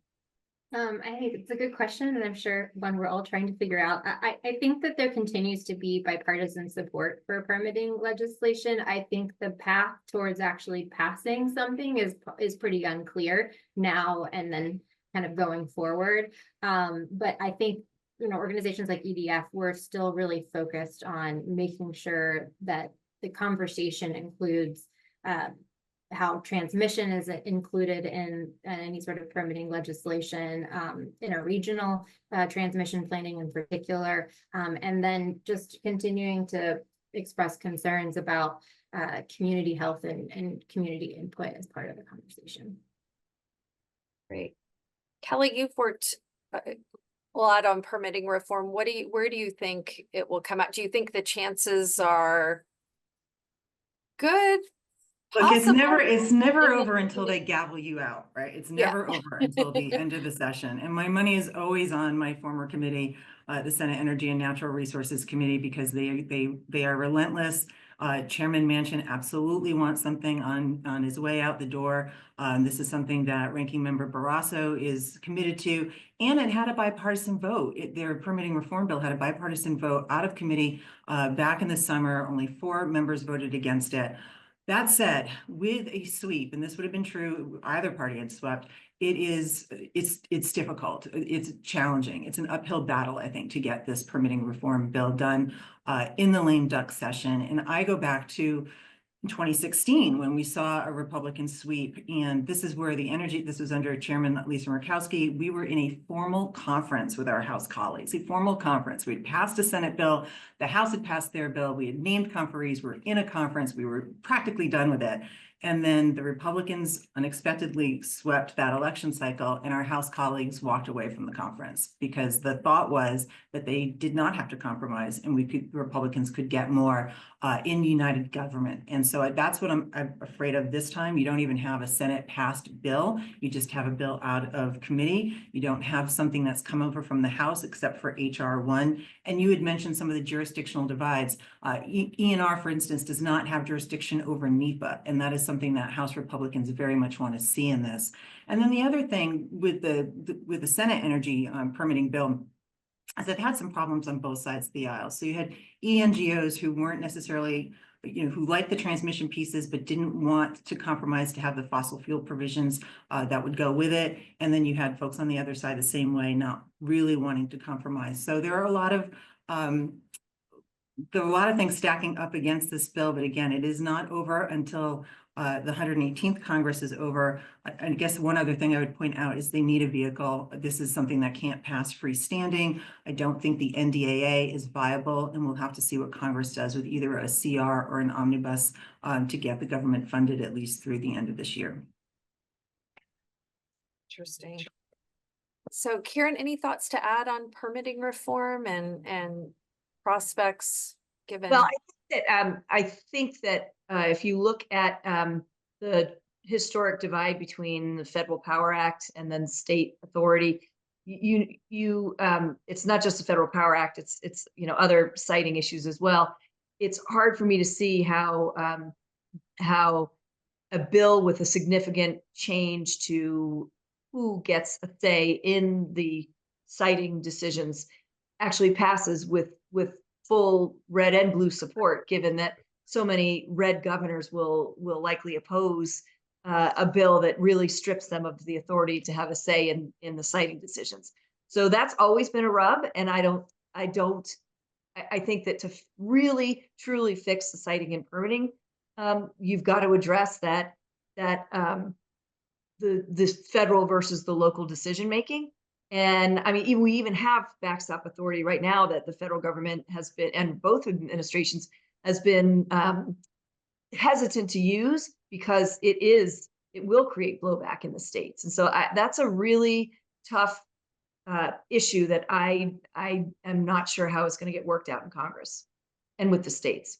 I think it's a good question, and I'm sure one we're all trying to figure out. I think that there continues to be bipartisan support for permitting legislation. I think the path towards actually passing something is pretty unclear now and then kind of going forward. But I think organizations like EDF, we're still really focused on making sure that the conversation includes how transmission is included in any sort of permitting legislation, in a regional transmission planning in particular, and then just continuing to express concerns about community health and community input as part of the conversation. Great. Kelly, you've worked a lot on permitting reform. Where do you think it will come out? Do you think the chances are good? Look, it's never over until they gavel you out, right? It's never over until the end of the session. And my money is always on my former committee, the Senate Energy and Natural Resources Committee, because they are relentless. Chairman Manchin absolutely wants something on his way out the door. This is something that Ranking Member Barrasso is committed to, and it had a bipartisan vote. Their permitting reform bill had a bipartisan vote out of committee back in the summer. Only 4 members voted against it. That said, with a sweep, and this would have been true either party had swept, it's difficult. It's challenging. It's an uphill battle, I think, to get this permitting reform bill done in the lame duck session. And I go back to 2016 when we saw a Republican sweep, and this is where this was under Chairman Lisa Murkowski. We were in a formal conference with our House colleagues, a formal conference. We'd passed a Senate bill, the House had passed their bill, we had named conferees, we were in a conference, we were practically done with it. And then the Republicans unexpectedly swept that election cycle, and our House colleagues walked away from the conference because the thought was that they did not have to compromise, and Republicans could get more in united government. And so that's what I'm afraid of this time. You don't even have a Senate passed bill. You just have a bill out of committee. You don't have something that's come over from the House except for HR 1. And you had mentioned some of the jurisdictional divides. ENR, for instance, does not have jurisdiction over NEPA, and that is something that House Republicans very much want to see in this. And then the other thing with the Senate energy permitting bill is they've had some problems on both sides of the aisle. So you had ENGOs who weren't necessarily, who liked the transmission pieces, but didn't want to compromise to have the fossil fuel provisions that would go with it. And then you had folks on the other side the same way, not really wanting to compromise. So there are a lot of there are a lot of things stacking up against this bill, but again, it is not over until the 118th Congress is over. I guess one other thing I would point out is they need a vehicle. This is something that can't pass freestanding. I don't think the NDAA is viable, and we'll have to see what Congress does with either a CR or an omnibus to get the government funded at least through the end of this year. Interesting. So Karen, any thoughts to add on permitting reform and prospects given? Well, I think that if you look at the historic divide between the Federal Power Act and then state authority, it's not just the Federal Power Act, it's other siting issues as well. It's hard for me to see how a bill with a significant change to who gets a say in the siting decisions actually passes with full red and blue support, given that so many red governors will likely oppose a bill that really strips them of the authority to have a say in the siting decisions. So that's always been a rub, and I think that to really truly fix the siting and permitting, you've got to address that the federal versus the local decision making. And I mean, we even have backstop authority right now that the federal government has been, and both administrations has been hesitant to use because it will create blowback in the states. And so that's a really tough issue that I am not sure how it's going to get worked out in Congress and with the states.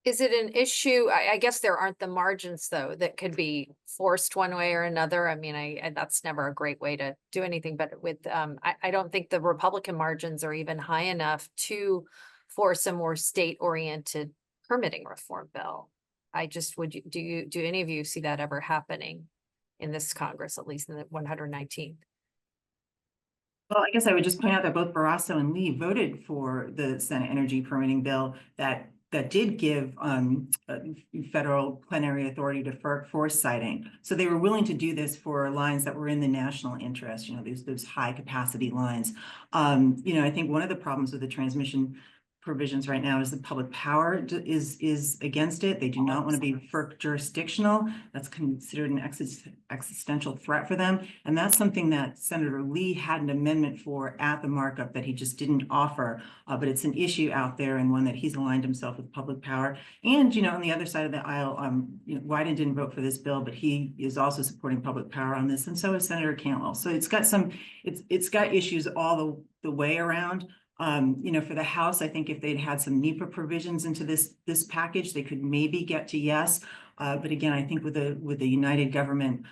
Is it an issue? I guess there aren't the margins though that could be forced one way or another. I mean, that's never a great way to do anything, but with I don't think the Republican margins are even high enough to force a more state-oriented permitting reform bill. I just do any of you see that ever happening in this Congress, at least in the 119th? Well, I guess I would just point out that both Barrasso and Lee voted for the Senate energy permitting bill that did give federal plenary authority to FERC for siting. So they were willing to do this for lines that were in the national interest, those high capacity lines. I think one of the problems with the transmission provisions right now is the public power is against it. They do not want to be FERC jurisdictional. That's considered an existential threat for them. And that's something that Senator Lee had an amendment for at the markup that he just didn't offer. But it's an issue out there and one that he's aligned himself with public power. And, on the other side of the aisle, Wyden didn't vote for this bill, but he is also supporting public power on this. And so is Senator Cantwell. So it's got issues all the way around. For the House, I think if they'd had some NEPA provisions into this package, they could maybe get to yes. But again, I think with the united government,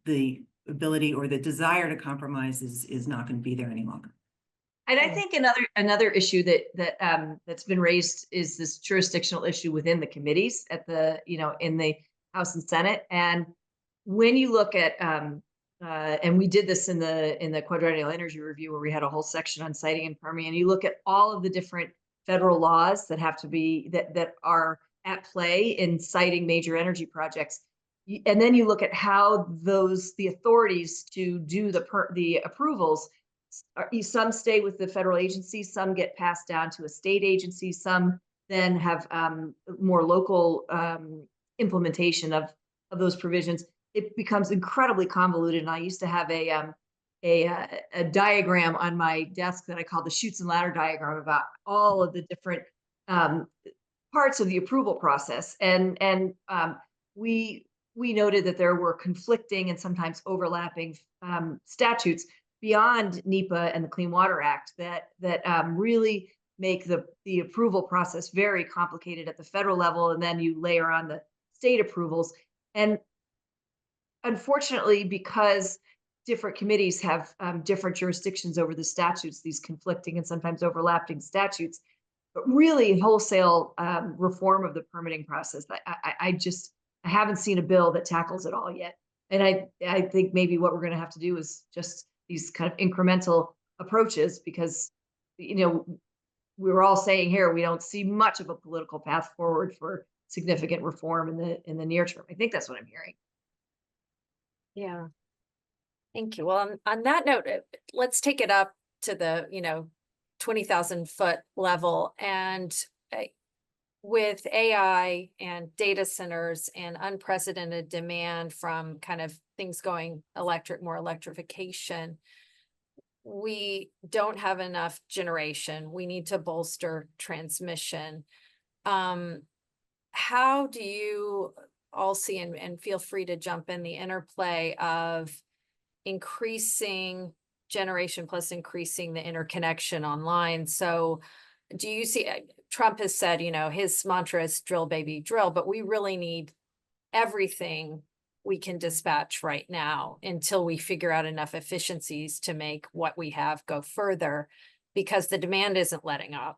the ability or the desire to compromise is not going to be there any longer. And I think another issue that's been raised is this jurisdictional issue within the committees at in the House and Senate. And when you look at and we did this in the quadrennial energy review where we had a whole section on siting and permitting, and you look at all of the different federal laws that have to be that are at play in siting major energy projects, and then you look at how the authorities to do the approvals, some stay with the federal agencies, some get passed down to a state agency, some then have more local implementation of those provisions. It becomes incredibly convoluted. And I used to have a diagram on my desk that I call the chutes and ladder diagram about all of the different parts of the approval process. And we noted that there were conflicting and sometimes overlapping statutes beyond NEPA and the Clean Water Act that really make the approval process very complicated at the federal level. And then you layer on the state approvals. And unfortunately, because different committees have different jurisdictions over the statutes, these conflicting and sometimes overlapping statutes, but really wholesale reform of the permitting process, I haven't seen a bill that tackles it all yet. And I think maybe what we're going to have to do is just these kind of incremental approaches, because we were all saying here we don't see much of a political path forward for significant reform in the near term. I think that's what I'm hearing. Yeah. Thank you. Well, on that note, let's take it up to the, 20,000 foot level. And with AI and data centers and unprecedented demand from kind of things going electric, more electrification, we don't have enough generation. We need to bolster transmission. How do you all see, and feel free to jump in, the interplay of increasing generation plus increasing the interconnection online? So do you see, Trump has said, you know, his mantra is drill, baby, drill, but we really need everything we can dispatch right now until we figure out enough efficiencies to make what we have go further, because the demand isn't letting up.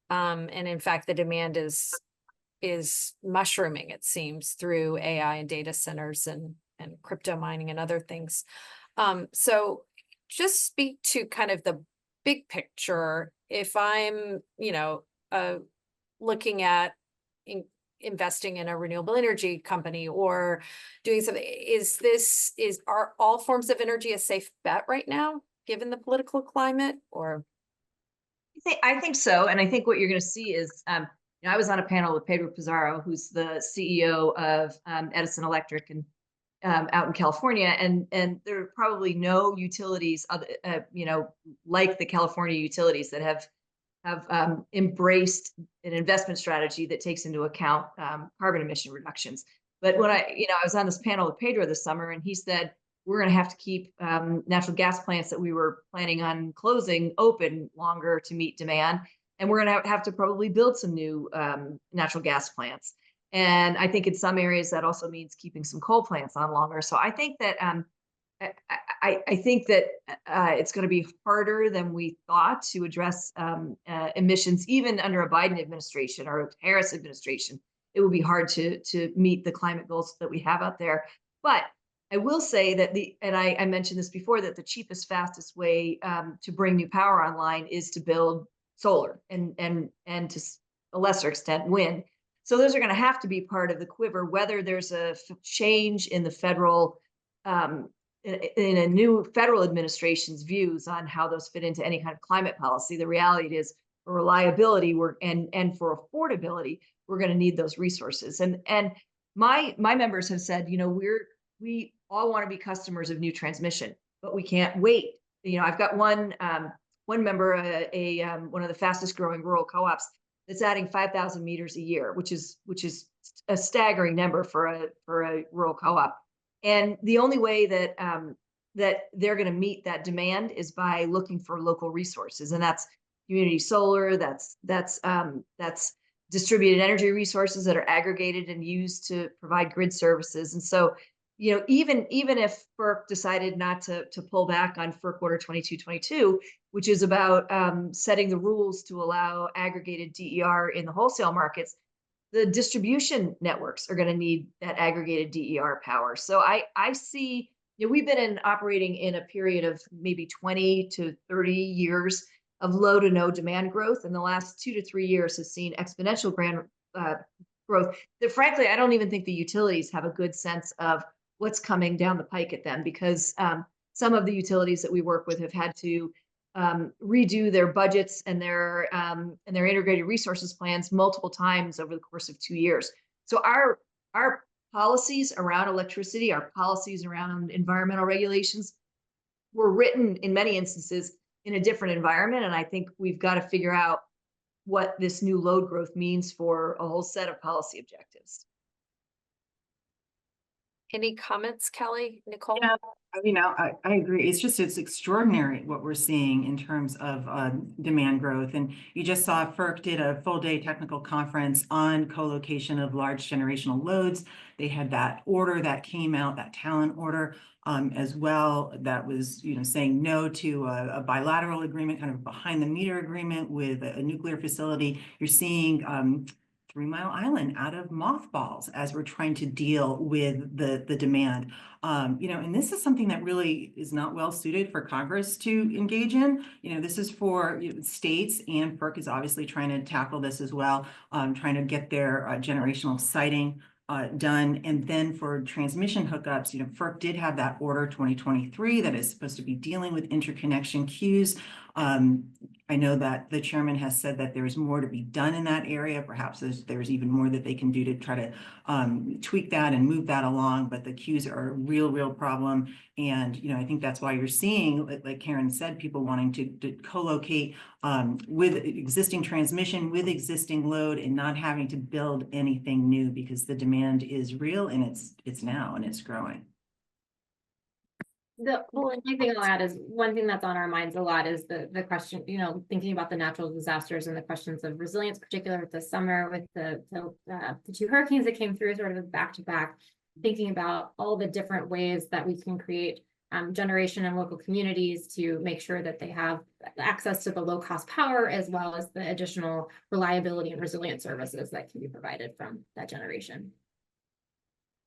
And in fact, the demand is mushrooming, it seems, through AI and data centers and crypto mining and other things. So just speak to kind of the big picture. If I'm, you know, looking at investing in a renewable energy company or doing something, are all forms of energy a safe bet right now, given the political climate? Or I think so. And I think what you're going to see is, you know, I was on a panel with Pedro Pizarro, who's the CEO of Edison Electric and out in California, and there are probably no utilities, you know, like the California utilities that have embraced an investment strategy that takes into account carbon emission reductions. But when I was on this panel with Pedro this summer, and he said we're going to have to keep natural gas plants that we were planning on closing open longer to meet demand, and we're going to have to probably build some new natural gas plants. And I think in some areas that also means keeping some coal plants on longer. So I think that I think that it's going to be harder than we thought to address emissions, even under a Biden administration or a Harris administration. It will be hard to meet the climate goals that we have out there. But I will say that I mentioned this before, that the cheapest, fastest way to bring new power online is to build solar and to a lesser extent wind. So those are going to have to be part of the quiver, whether there's a change in the federal, in a new federal administration's views on how those fit into any kind of climate policy. The reality is, for reliability, and for affordability, we're going to need those resources. And my members have said, you know, we all want to be customers of new transmission, but we can't wait. You know, I've got one member, one of the fastest growing rural co-ops, that's adding 5,000 meters a year, which is a staggering number for a rural co-op. And the only way that they're going to meet that demand is by looking for local resources, and that's community solar, that's distributed energy resources that are aggregated and used to provide grid services. And so, you know, even if FERC decided not to pull back on FERC Order 2222, which is about setting the rules to allow aggregated DER in the wholesale markets, the distribution networks are going to need that aggregated DER power. So I see, you know, we've been operating in a period of maybe 20 to 30 years of low to no demand growth, and the last 2 to 3 years has seen exponential growth that, frankly, I don't even think the utilities have a good sense of what's coming down the pike at them, because some of the utilities that we work with have had to redo their budgets and their integrated resources plans multiple times over the course of 2 years. So our policies around electricity, our policies around environmental regulations were written in many instances in a different environment. And I think we've got to figure out what this new load growth means for a whole set of policy objectives. any comments, Kelly, Nicole? Yeah, you know, I agree. It's extraordinary what we're seeing in terms of demand growth. And you just saw FERC did a full day technical conference on co-location of large generational loads. They had that order that came out, that talent order as well, that was, you know, saying no to a bilateral agreement, kind of behind the meter agreement with a nuclear facility. You're seeing 3 Mile Island out of mothballs as we're trying to deal with the demand. You know, and this is something that really is not well suited for Congress to engage in. You know, this is for states, and FERC is obviously trying to tackle this as well, trying to get their generational siting done. And then for transmission hookups, you know, FERC did have that order 2023 that is supposed to be dealing with interconnection queues. I know that the chairman has said that there's more to be done in that area. Perhaps there's even more that they can do to try to tweak that and move that along, but the queues are a real problem. And, I think that's why you're seeing, like Karen said, people wanting to co-locate with existing transmission, with existing load, and not having to build anything new, because the demand is real and it's now and it's growing. The only thing I'll add is one thing that's on our minds a lot is the question, thinking about the natural disasters and the questions of resilience, particularly with the summer, with the 2 hurricanes that came through sort of back to back, thinking about all the different ways that we can create generation in local communities to make sure that they have access to the low cost power, as well as the additional reliability and resilient services that can be provided from that generation.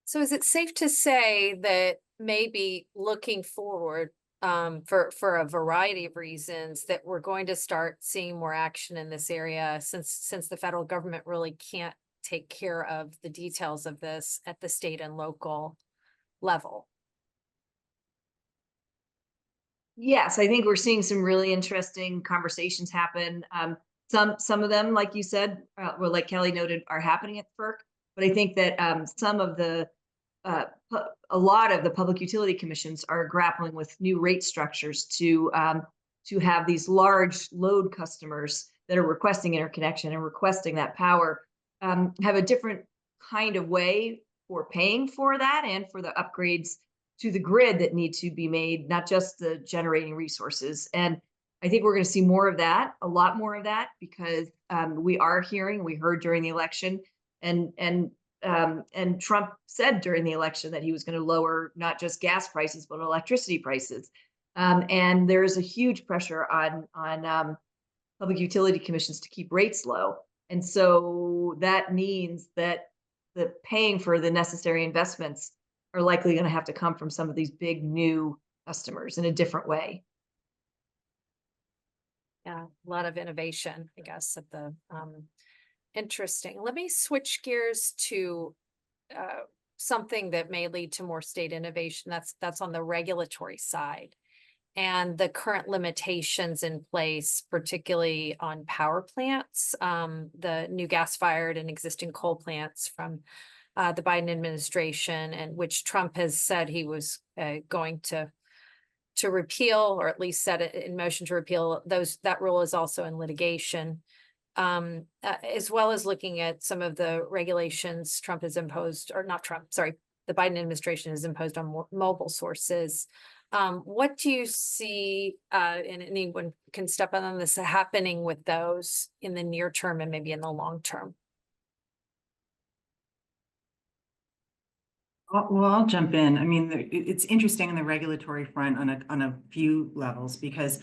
So is it safe to say that maybe looking forward for a variety of reasons that we're going to start seeing more action in this area, since the federal government really can't take care of the details of this at the state and local level? Yes, I think we're seeing some really interesting conversations happen. Some of them, like you said, well, like Kelly noted, are happening at FERC. But I think that some of a lot of the public utility commissions are grappling with new rate structures to have these large load customers that are requesting interconnection and requesting that power have a different kind of way for paying for that and for the upgrades to the grid that need to be made, not just the generating resources. And I think we're going to see more of that, a lot more of that, because we heard during the election, and Trump said during the election that he was going to lower not just gas prices, but electricity prices. And there's a huge pressure on public utility commissions to keep rates low. And so that means that the paying for the necessary investments are likely going to have to come from some of these big new customers in a different way. Yeah, a lot of innovation, I guess, at the interesting. Let me switch gears to something that may lead to more state innovation. That's on the regulatory side, and the current limitations in place, particularly on power plants, the new gas-fired and existing coal plants from the Biden administration, and which Trump has said he was going to repeal, or at least set it in motion to repeal. That rule is also in litigation, as well as looking at some of the regulations Trump has imposed, or not Trump, sorry, the Biden administration has imposed on mobile sources. What do you see, and anyone can step in on this, happening with those in the near term and maybe in the long term? Well, I'll jump in. I mean, it's interesting on the regulatory front on a few levels, because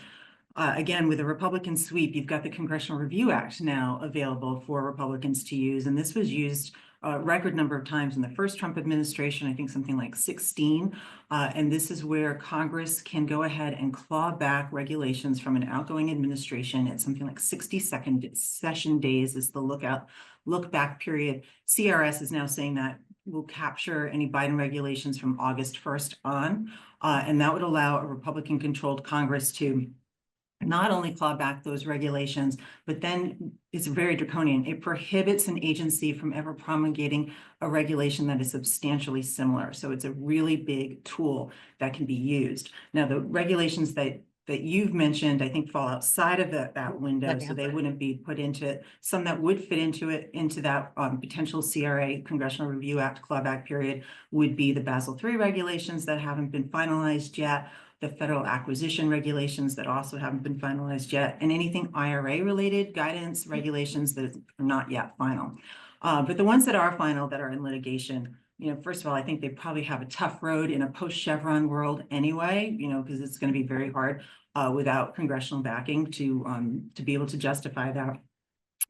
again, with a Republican sweep, you've got the Congressional Review Act now available for Republicans to use. And this was used a record number of times in the first Trump administration, I think something like 16. And this is where Congress can go ahead and claw back regulations from an outgoing administration at something like 60-second session days is the look back period. CRS is now saying that will capture any Biden regulations from August 1st on. And that would allow a Republican-controlled Congress to not only claw back those regulations, but then it's very draconian. It prohibits an agency from ever promulgating a regulation that is substantially similar. So it's a really big tool that can be used. Now, the regulations that you've mentioned, I think, fall outside of that window, so they wouldn't be put into some that would fit into that potential CRA, Congressional Review Act clawback period, would be the Basel III regulations that haven't been finalized yet, the federal acquisition regulations that also haven't been finalized yet, and anything IRA related guidance regulations that are not yet final. But the ones that are final, that are in litigation, first of all, I think they probably have a tough road in a post-Chevron world anyway, because it's going to be very hard without congressional backing to be able to justify that.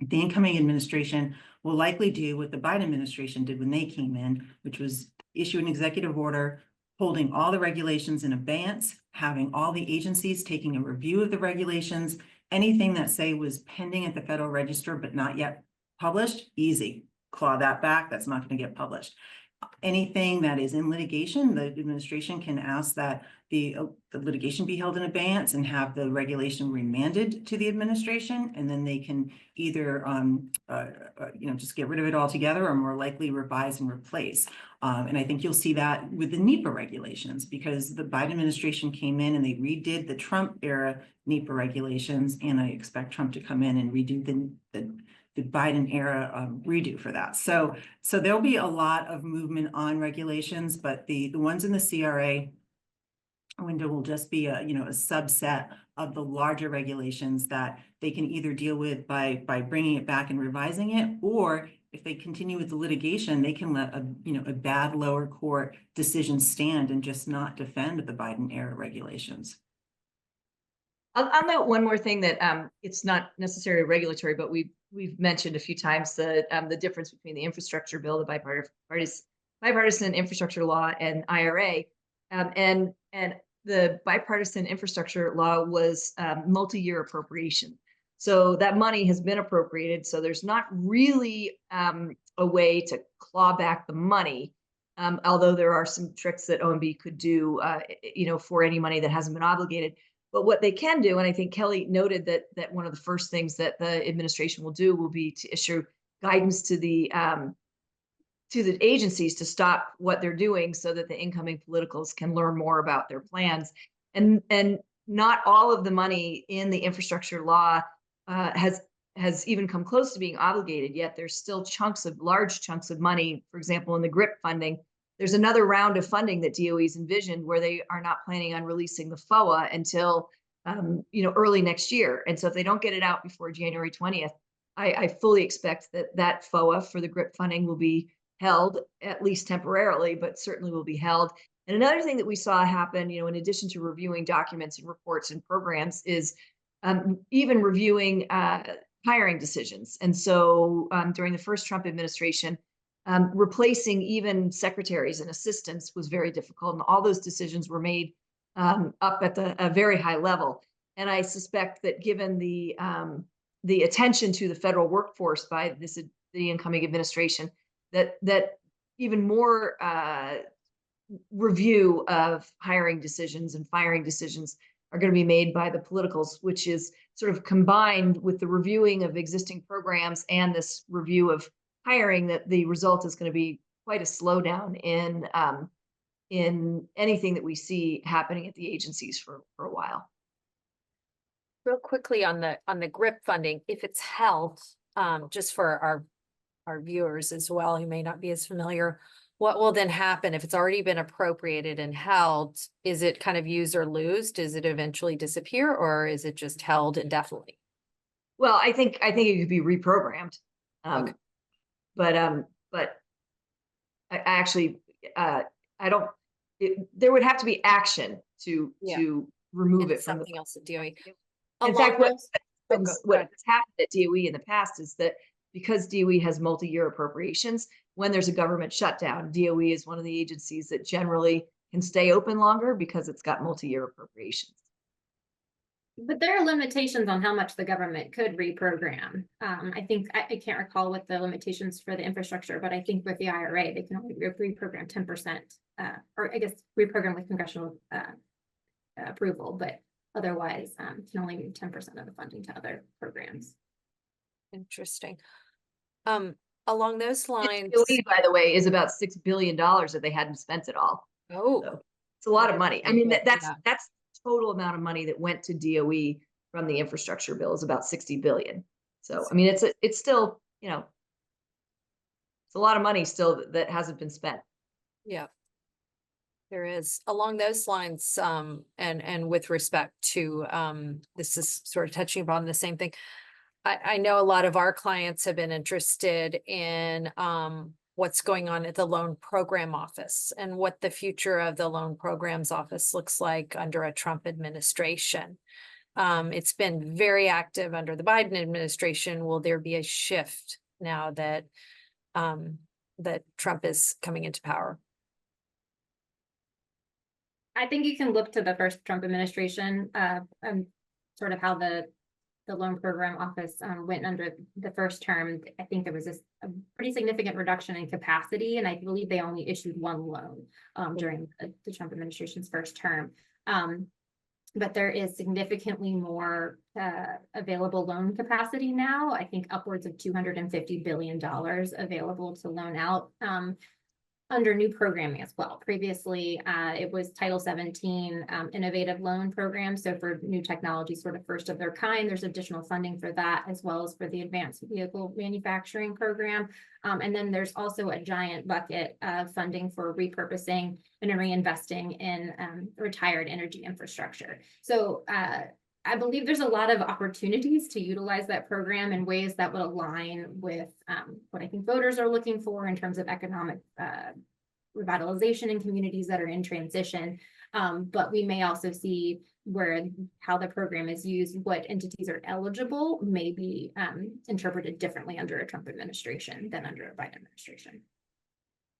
The incoming administration will likely do what the Biden administration did when they came in, which was issue an executive order holding all the regulations in abeyance, having all the agencies taking a review of the regulations, anything that say was pending at the Federal Register but not yet published, easy, claw that back, that's not going to get published. anything that is in litigation, the administration can ask that the litigation be held in abeyance and have the regulation remanded to the administration, and then they can either just get rid of it altogether, or more likely revise and replace. And I think you'll see that with the NEPA regulations, because the Biden administration came in and they redid the Trump era NEPA regulations, and I expect Trump to come in and redo the Biden era redo for that. So there'll be a lot of movement on regulations, but the ones in the CRA window will just be a subset of the larger regulations that they can either deal with by bringing it back and revising it, or if they continue with the litigation, they can let a bad lower court decision stand and just not defend the Biden era regulations. I'll note one more thing that it's not necessarily regulatory, but we've mentioned a few times the difference between the infrastructure bill, the bipartisan infrastructure law, and IRA, and the bipartisan infrastructure law was multi-year appropriation. So that money has been appropriated. So there's not really a way to claw back the money, although there are some tricks that OMB could do, for any money that hasn't been obligated. But what they can do, and I think Kelly noted that one of the first things that the administration will do will be to issue guidance to the agencies to stop what they're doing, so that the incoming politicals can learn more about their plans. And not all of the money in the infrastructure law has even come close to being obligated yet. There's still large chunks of money, for example, in the GRIP funding. There's another round of funding that DOE's envisioned where they are not planning on releasing the FOA until early next year. And so if they don't get it out before January 20th, I fully expect that FOA for the GRIP funding will be held, at least temporarily, but certainly will be held. And another thing that we saw happen, in addition to reviewing documents and reports and programs, is even reviewing hiring decisions. And so during the first Trump administration, replacing even secretaries and assistants was very difficult. And all those decisions were made up at a very high level. And I suspect that given the attention to the federal workforce by the incoming administration, that even more review of hiring decisions and firing decisions are going to be made by the politicals, which is sort of combined with the reviewing of existing programs and this review of hiring, that the result is going to be quite a slowdown in anything that we see happening at the agencies for a while. Real quickly on the GRIP funding, if it's held, just for our viewers as well who may not be as familiar, what will then happen if it's already been appropriated and held? Is it kind of use or lose? Does it eventually disappear, or is it just held indefinitely? Well, I think it could be reprogrammed. Okay. But I actually I don't. There would have to be action to remove it from something else at DOE. In fact, what has happened at DOE in the past is that because DOE has multi-year appropriations, when there's a government shutdown, DOE is one of the agencies that generally can stay open longer because it's got multi-year appropriations. But there are limitations on how much the government could reprogram. I think I can't recall what the limitations for the infrastructure, but I think with the IRA, they can only reprogram 10%, or I guess reprogram with congressional approval, but otherwise can only move 10% of the funding to other programs. Interesting. Along those lines, DOE, by the way, is about $6 billion that they hadn't spent at all. oh, So it's a lot of money. I mean, that's Yeah. that's the total amount of money that went to DOE from the infrastructure bill is about 60 billion. So I mean, it's still, it's a lot of money still that hasn't been spent. yeah. There is. Along those lines, and with respect to, this is sort of touching upon the same thing. I know a lot of our clients have been interested in what's going on at the Loan Program Office and what the future of the Loan Programs Office looks like under a Trump administration. It's been very active under the Biden administration. Will there be a shift now that that Trump is coming into power? I think you can look to the first Trump administration and sort of how the the loan program office went under the first term, I think there was a pretty significant reduction in capacity, and I believe they only issued one loan during the Trump administration's first term. But there is significantly more available loan capacity now. I think upwards of $250 billion available to loan out under new programming as well. Previously, it was Title 17 innovative loan program. So for new technology, sort of first of their kind, there's additional funding for that, as well as for the advanced vehicle manufacturing program. And then there's also a giant bucket of funding for repurposing and reinvesting in retired energy infrastructure. So I believe there's a lot of opportunities to utilize that program in ways that would align with what I think voters are looking for in terms of economic revitalization in communities that are in transition. But we may also see how the program is used, what entities are eligible may be interpreted differently under a Trump administration than under a Biden administration.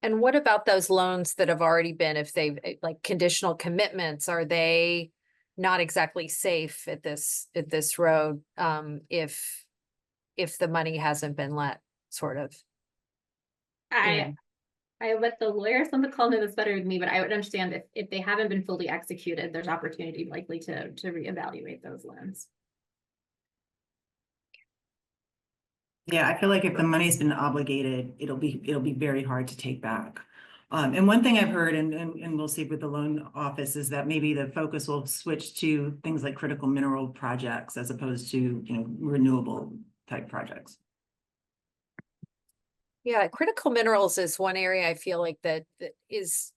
And what about those loans that have already been, if they've like conditional commitments, are they not exactly safe at this road if the money hasn't been let, sort of? I let the lawyers on the call know this better than me, but I would understand if they haven't been fully executed, there's opportunity likely to reevaluate those loans. Yeah, I feel like if the money's been obligated, it'll be very hard to take back. And one thing I've heard, and we'll see with the loan office, is that maybe the focus will switch to things like critical mineral projects as opposed to, renewable type projects. Yeah, critical minerals is one area I feel like that is,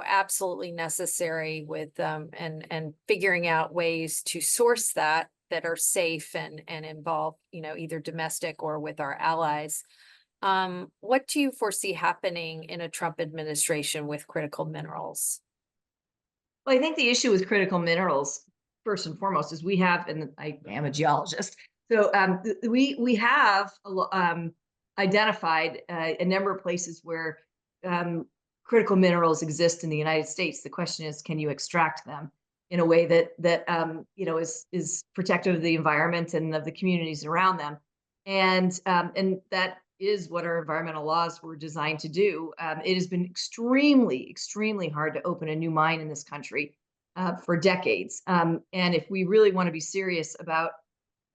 absolutely necessary with and figuring out ways to source that are safe and involve, either domestic or with our allies. What do you foresee happening in a Trump administration with critical minerals? Well, I think the issue with critical minerals, first and foremost, is we have, and I am a geologist, so we have identified a number of places where critical minerals exist in the United States. The question is, can you extract them in a way that is protective of the environment and of the communities around them? And that is what our environmental laws were designed to do. It has been extremely, extremely hard to open a new mine in this country for decades. And if we really want to be serious about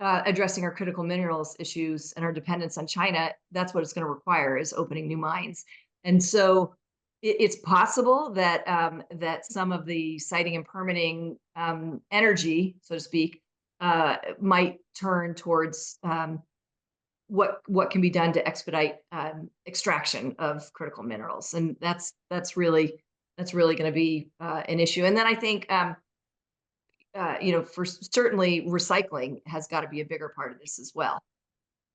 addressing our critical minerals issues and our dependence on China, that's what it's going to require, is opening new mines. And so it's possible that that some of the siting and permitting energy, so to speak, might turn towards what can be done to expedite extraction of critical minerals, and that's really going to be an issue. And then I think for certainly recycling has got to be a bigger part of this as well,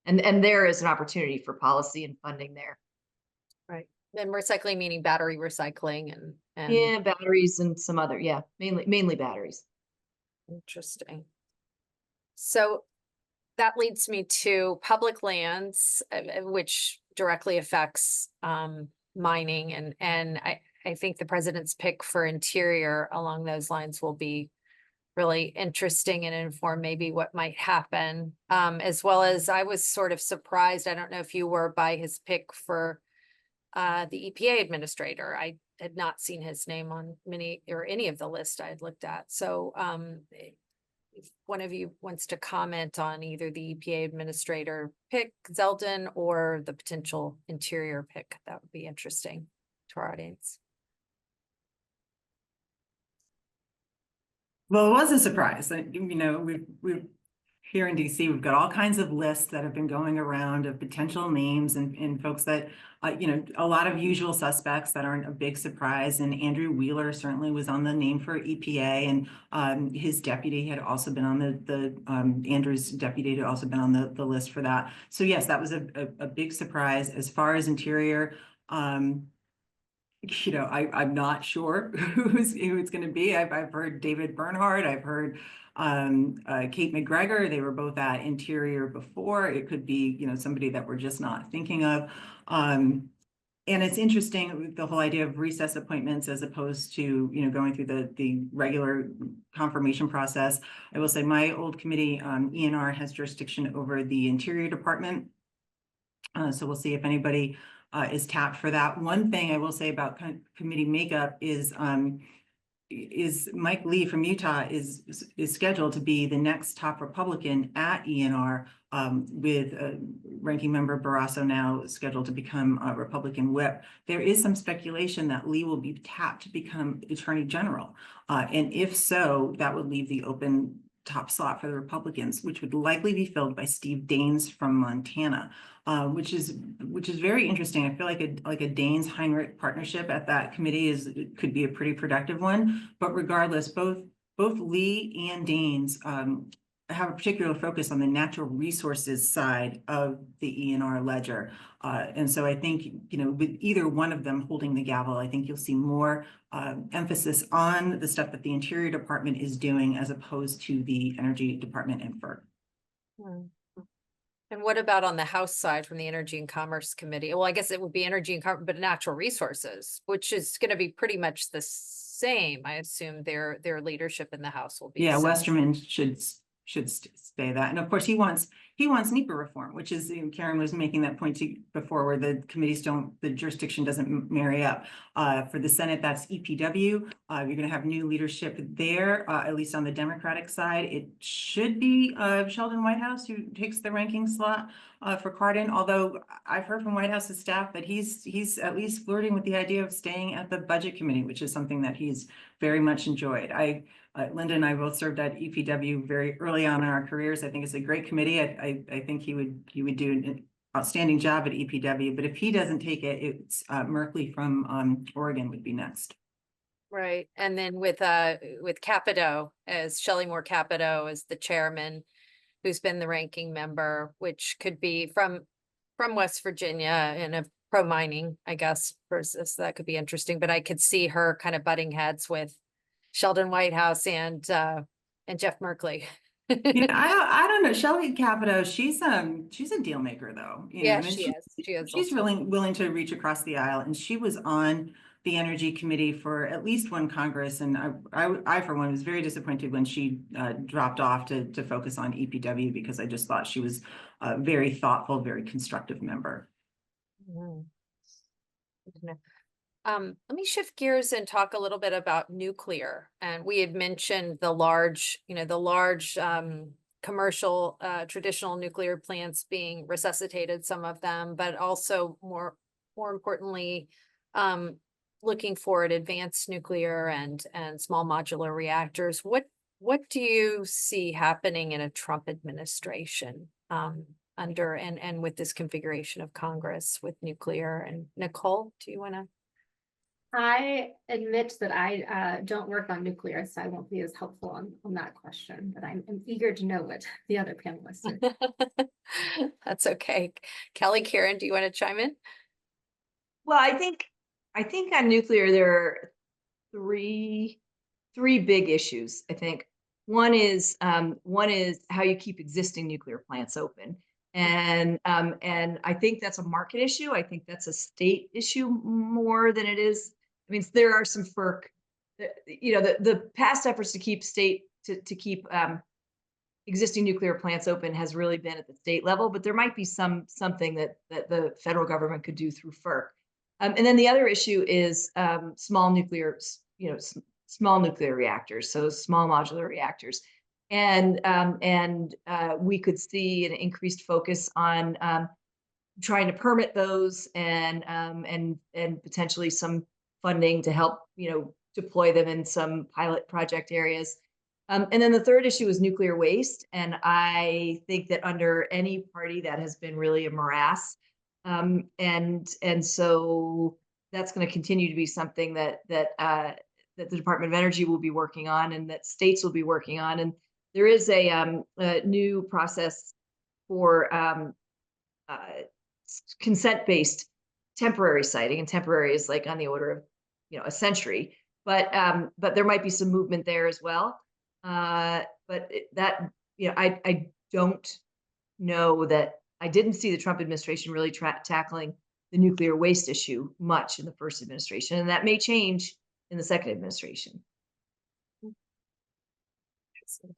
and there is an opportunity for policy and funding there. Right. And recycling meaning battery recycling and Yeah, batteries and some other, mainly batteries. Interesting. So that leads me to public lands, which directly affects mining, and I think the president's pick for interior along those lines will be really interesting and inform maybe what might happen. As well as I was sort of surprised, I don't know if you were, by his pick for the EPA administrator. I had not seen his name on any of the list I had looked at. So if one of you wants to comment on either the EPA administrator pick, Zeldin, or the potential interior pick, that would be interesting to our audience. Well, it was a surprise. We've here in DC, we've got all kinds of lists that have been going around of potential names and folks that, a lot of usual suspects that aren't a big surprise. And Andrew Wheeler certainly was on the name for EPA, and his deputy had also been on Andrew's deputy had also been on the list for that. So yes, that was a big surprise. As far as interior, I'm not sure who it's going to be. I've heard David Bernhardt. I've heard Kate McGregor. They were both at Interior before. It could be, somebody that we're just not thinking of. And it's interesting, the whole idea of recess appointments as opposed to, going through the regular confirmation process. I will say my old committee, ENR, has jurisdiction over the Interior Department. So we'll see if anybody is tapped for that. One thing I will say about committee makeup is Mike Lee from Utah is scheduled to be the next top Republican at ENR, with ranking member Barrasso now scheduled to become a Republican whip. There is some speculation that Lee will be tapped to become Attorney General. And if so, that would leave the open top slot for the Republicans, which would likely be filled by Steve Daines from Montana, which is very interesting. I feel like a Daines-Heinrich partnership at that committee could be a pretty productive one. But regardless, both Lee and Daines have a particular focus on the natural resources side of the ENR ledger. And so I think, with either one of them holding the gavel, I think you'll see more emphasis on the stuff that the Interior Department is doing as opposed to the Energy Department and FERC. And what about on the House side from the Energy and Commerce Committee? Well, I guess it would be Energy and Commerce, but natural resources, which is going to be pretty much the same. I assume their leadership in the House will be. Yeah, similar. Westerman should stay that. And of course, he wants NEPA reform, which is, Karen was making that point before, where the committees the jurisdiction doesn't marry up. For the Senate, that's EPW. You're going to have new leadership there, at least on the Democratic side. It should be Sheldon Whitehouse who takes the ranking slot for Cardin, although I've heard from White House's staff that he's at least flirting with the idea of staying at the Budget Committee, which is something that he's very much enjoyed. Linda and I both served at EPW very early on in our careers. I think it's a great committee. I think he would do an outstanding job at EPW, but if he doesn't take it, it's Merkley from Oregon would be next. Right. And then with Capito, as Shelley Moore Capito as the chairman, who's been the ranking member, which could be from West Virginia and a pro mining, I guess, versus that could be interesting. But I could see her kind of butting heads with Sheldon Whitehouse and Jeff Merkley. I don't know. Shelley Capito, she's a deal maker though. Yeah, she is. She is. She's willing to reach across the aisle, and she was on the Energy Committee for at least one Congress. And I for one was very disappointed when she dropped off to focus on EPW, because I just thought she was a very thoughtful, very constructive member. Mm-hmm. Let me shift gears and talk a little bit about nuclear. And we had mentioned the large commercial, traditional nuclear plants being resuscitated, some of them, but also more importantly, looking forward, advanced nuclear and small modular reactors. What do you see happening in a Trump administration under and with this configuration of Congress with nuclear? And Nicole, do you want to? I admit that I don't work on nuclear, so I won't be as helpful on that question, but I'm eager to know what the other panelists are. That's okay. Kelly, Karen, do you want to chime in? Well, I think on nuclear, there are three big issues. I think one is how you keep existing nuclear plants open. And I think that's a market issue. I think that's a state issue more than it is. I mean, there are some FERC, the past efforts to keep existing nuclear plants open has really been at the state level, but there might be something that the federal government could do through FERC. And then the other issue is small nuclear reactors, so small modular reactors. And we could see an increased focus on trying to permit those and potentially some funding to help deploy them in some pilot project areas. And then the third issue is nuclear waste, and I think that under any party that has been really a morass, and so that's going to continue to be something that the Department of Energy will be working on, and that states will be working on. And there is a new process for consent-based temporary siting, and temporary is like on the order of a century. But there might be some movement there as well. But I don't know that I didn't see the Trump administration really tackling the nuclear waste issue much in the first administration, and that may change in the second administration.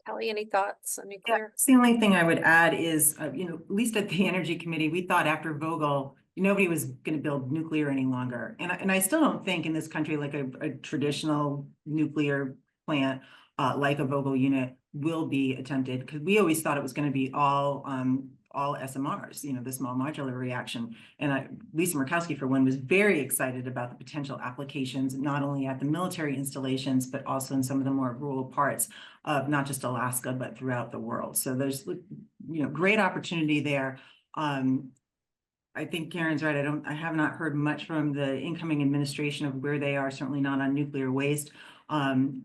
Kelly, any thoughts on Yeah, nuclear? that's the only thing I would add is, at least at the Energy Committee, we thought after Vogtle, nobody was going to build nuclear any longer. And I still don't think in this country, like a traditional nuclear plant, like a Vogtle unit will be attempted, because we always thought it was going to be all SMRs, the small modular reaction. And Lisa Murkowski, for one, was very excited about the potential applications, not only at the military installations, but also in some of the more rural parts of not just Alaska, but throughout the world. So there's, great opportunity there. I think Karen's right. I have not heard much from the incoming administration of where they are, certainly not on nuclear waste. On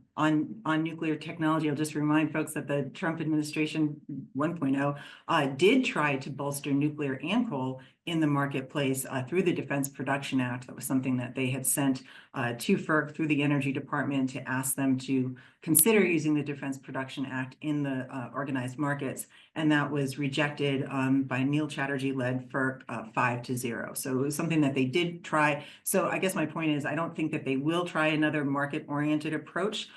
nuclear technology, I'll just remind folks that the Trump administration 1.0 did try to bolster nuclear and coal in the marketplace through the Defense Production Act. That was something that they had sent to FERC through the Energy Department to ask them to consider using the Defense Production Act in the organized markets. And that was rejected by Neil Chatterjee-led FERC 5-0. So it was something that they did try. So I guess my point is, I don't think that they will try another market-oriented approach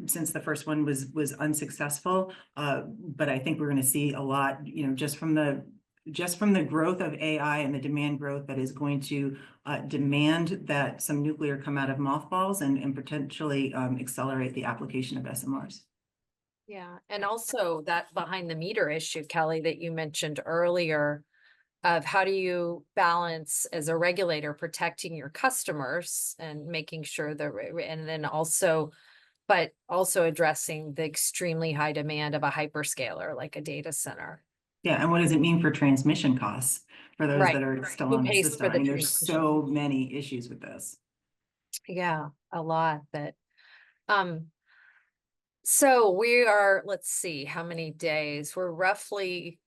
since the first one was unsuccessful. But I think we're going to see a lot, just from the growth of AI and the demand growth that is going to demand that some nuclear come out of mothballs and potentially accelerate the application of SMRs. Yeah, and also that behind the meter issue, Kelly, that you mentioned earlier, of how do you balance as a regulator protecting your customers and making sure that, and then also, but also addressing the extremely high demand of a hyperscaler like a data center. Yeah, and what does it mean for transmission costs for those that are still Who on the pays system? for the There's so many issues with this. Yeah, a lot that, so we are, let's see, how many days? We're roughly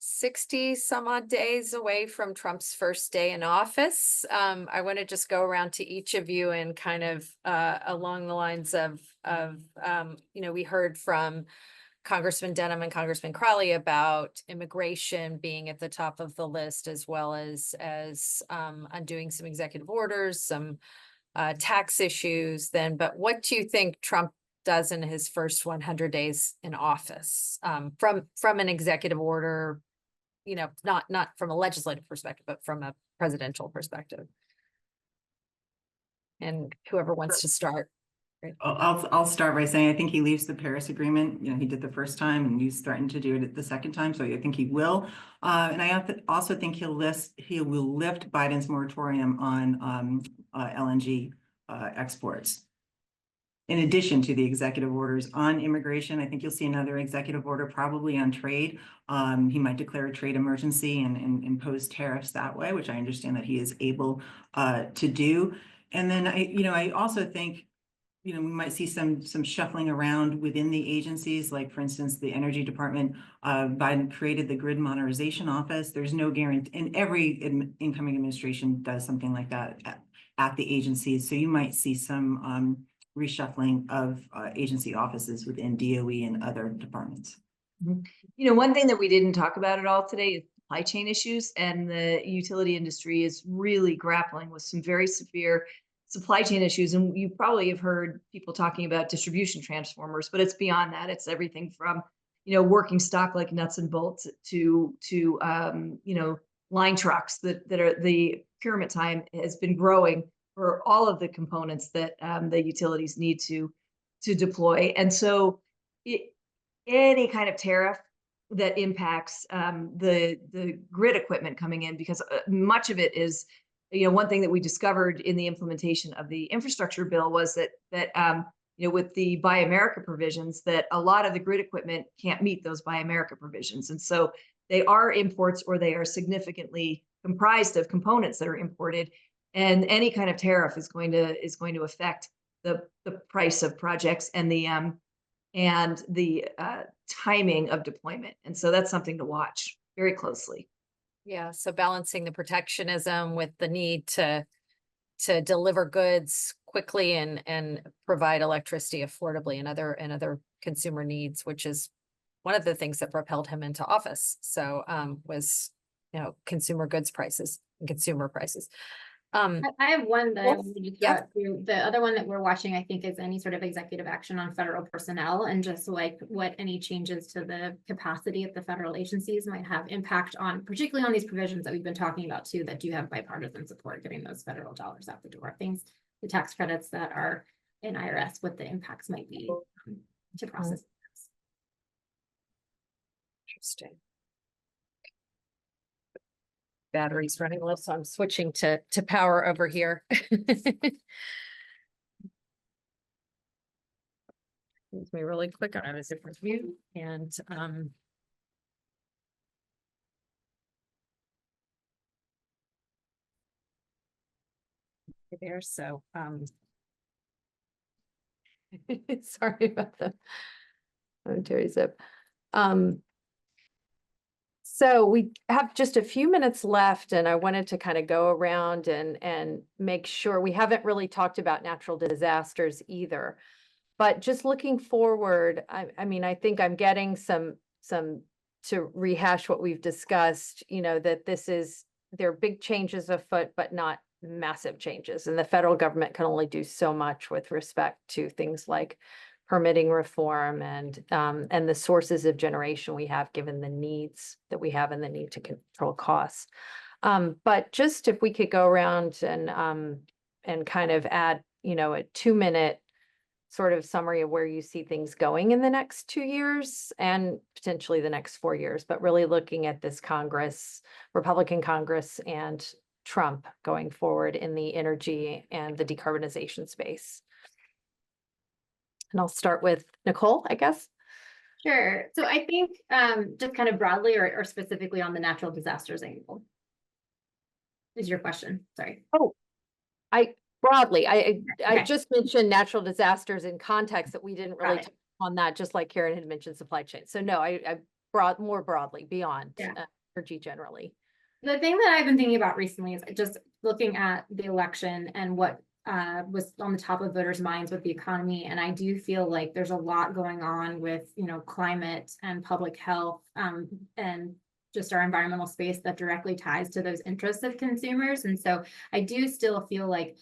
60 some odd days away from Trump's first day in office. I want to just go around to each of you and kind of along the lines of we heard from Congressman Denham and Congressman Crowley about immigration being at the top of the list, as well as undoing some executive orders, some tax issues then. But what do you think Trump does in his first 100 days in office, from an executive order, not from a legislative perspective, but from a presidential perspective? And whoever wants to start. Right. I'll start by saying I think he leaves the Paris Agreement. He did the first time, and he's threatened to do it the second time. So I think he will. And I also think he will lift Biden's moratorium on LNG exports. In addition to the executive orders on immigration, I think you'll see another executive order probably on trade. He might declare a trade emergency and impose tariffs that way, which I understand that he is able to do. And then I also think we might see some shuffling around within the agencies, like for instance, the Energy Department. Biden created the Grid Modernization Office. There's no guarantee, and every incoming administration does something like that at the agencies. So you might see some reshuffling of agency offices within DOE and other departments. One thing that we didn't talk about at all today is supply chain issues, and the utility industry is really grappling with some very severe supply chain issues. And you probably have heard people talking about distribution transformers, but it's beyond that. It's everything from, working stock like nuts and bolts to line trucks that are, the procurement time has been growing for all of the components that the utilities need to deploy. And so any kind of tariff that impacts the grid equipment coming in, because much of it is, one thing that we discovered in the implementation of the infrastructure bill was that with the Buy America provisions, that a lot of the grid equipment can't meet those Buy America provisions. And so they are imports, or they are significantly comprised of components that are imported. And any kind of tariff is going to affect the price of projects and the timing of deployment. And so that's something to watch very closely. Yeah, so balancing the protectionism with the need to deliver goods quickly and provide electricity affordably and other consumer needs, which is one of the things that propelled him into office. So was consumer goods prices and consumer prices. I have one that I Yes, wanted to yes. throw through. The other one that we're watching, I think, is any sort of executive action on federal personnel and just like what any changes to the capacity of the federal agencies might have impact on, particularly on these provisions that we've been talking about too, that do have bipartisan support, getting those federal dollars out the door. Things, the tax credits that are in IRS, what the impacts might be to process. Interesting. Battery's running low, so I'm switching to power over here. It's me really quick. I have a different view and there, so sorry about the momentary zip. So we have just a few minutes left, and I wanted to kind of go around and make sure we haven't really talked about natural disasters either. But just looking forward, I mean, I think I'm getting some to rehash what we've discussed, you know, that there are big changes afoot, but not massive changes. And the federal government can only do so much with respect to things like permitting reform and the sources of generation we have, given the needs that we have and the need to control costs. But just if we could go around and kind of add, you know, a 2-minute sort of summary of where you see things going in the next 2 years and potentially the next 4 years, but really looking at this Congress, Republican Congress and Trump going forward in the energy and the decarbonization space. And I'll start with Nicole, I guess. Sure. So I think just kind of broadly or specifically on the natural disasters angle is your question. Sorry. Oh, broadly, I Okay. just mentioned natural disasters in context that we didn't really Got it. touch on that, just like Karen had mentioned supply chain. So no, I more broadly beyond Yeah. energy generally. The thing that I've been thinking about recently is just looking at the election and what was on the top of voters' minds with the economy. And I do feel like there's a lot going on with, you know, climate and public health and just our environmental space that directly ties to those interests of consumers. And so I do still feel like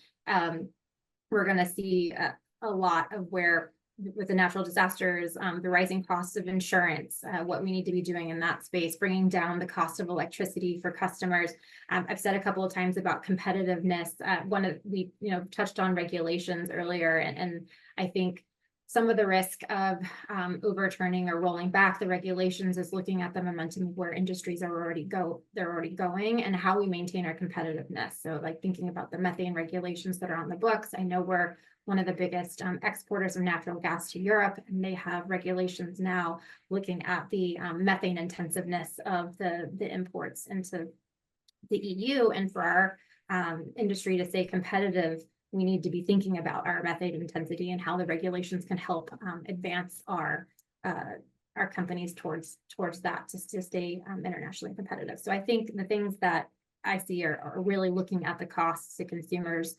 we're going to see a lot of where with the natural disasters, the rising costs of insurance, what we need to be doing in that space, bringing down the cost of electricity for customers. I've said a couple of times about competitiveness. We touched on regulations earlier, and I think some of the risk of overturning or rolling back the regulations is looking at the momentum of where industries are already going and how we maintain our competitiveness. So like thinking about the methane regulations that are on the books. I know we're one of the biggest exporters of natural gas to Europe, and they have regulations now looking at the methane intensiveness of the imports into the EU. And for our industry to stay competitive, we need to be thinking about our methane intensity and how the regulations can help advance our companies towards that to stay internationally competitive. So I think the things that I see are really looking at the costs to consumers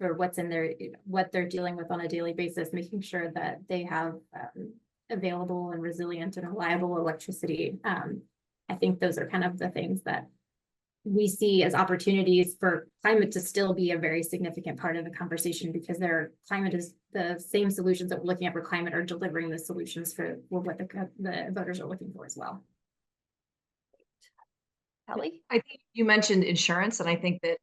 for what they're dealing with on a daily basis, making sure that they have available and resilient and reliable electricity. I think those are kind of the things that we see as opportunities for climate to still be a very significant part of the conversation, because climate is the same solutions that we're looking at for climate are delivering the solutions for what the voters are looking for as well. Kelly? I think you mentioned insurance, and I think that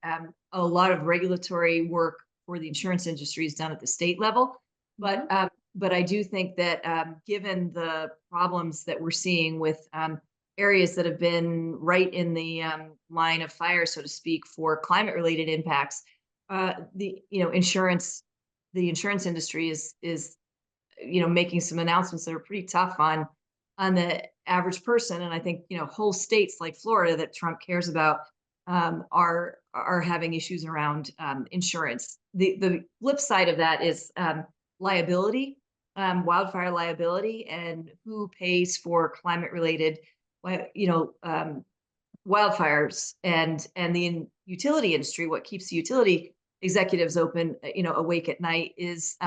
a lot of regulatory work for the insurance industry is done at the state level. But I do think that given the problems that we're seeing with areas that have been right in the line of fire, so to speak, for climate-related impacts, the insurance industry is making some announcements that are pretty tough on the average person. And I think whole states like Florida that Trump cares about are having issues around insurance. The flip side of that is liability, wildfire liability, and who pays for climate-related wildfires, and the utility industry. What keeps the utility executives open, awake at night is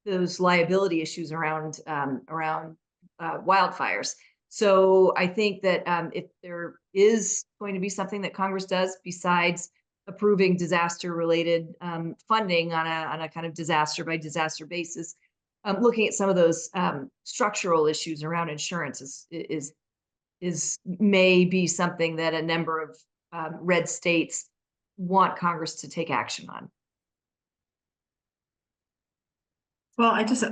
those liability issues around wildfires. So I think that if there is going to be something that Congress does besides approving disaster-related funding on a kind of disaster by disaster basis, looking at some of those structural issues around insurance is may be something that a number of red states want Congress to take action on. Well, I guess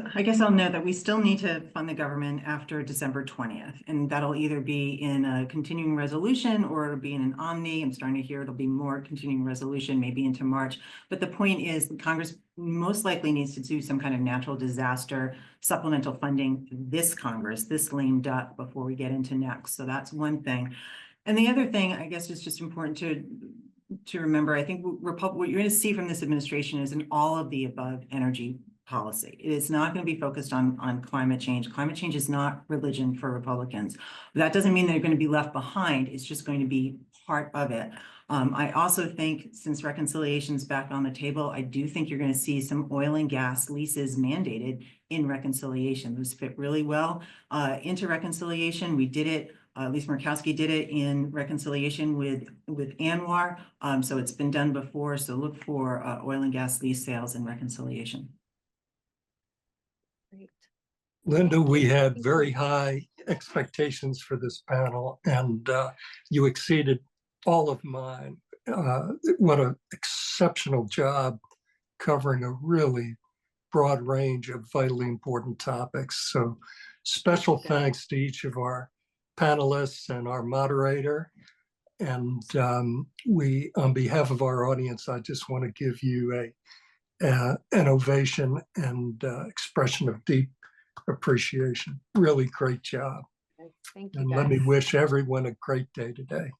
I'll note that we still need to fund the government after December 20th, and that'll either be in a continuing resolution or it'll be in an omni. I'm starting to hear it'll be more continuing resolution, maybe into March. But the point is that Congress most likely needs to do some kind of natural disaster supplemental funding this Congress, this lame duck, before we get into next. So that's one thing. And the other thing, I guess, is just important to remember. I think what you're going to see from this administration is an all of the above energy policy. It is not going to be focused on climate change. Climate change is not religion for Republicans. That doesn't mean they're going to be left behind. It's just going to be part of it. I also think, since reconciliation is back on the table, I do think you're going to see some oil and gas leases mandated in reconciliation. Those fit really well into reconciliation. We did it. Lisa Murkowski did it in reconciliation with ANWR. So it's been done before. So look for oil and gas lease sales in reconciliation. Great. Linda, we had very high expectations for this panel, and you exceeded all of mine. What an exceptional job covering a really broad range of vitally important topics. So special thanks to each of our panelists and our moderator. And we, on behalf of our audience, I just want to give you an ovation and expression of deep appreciation. Really great job. Thank you. And let me wish everyone a great day today.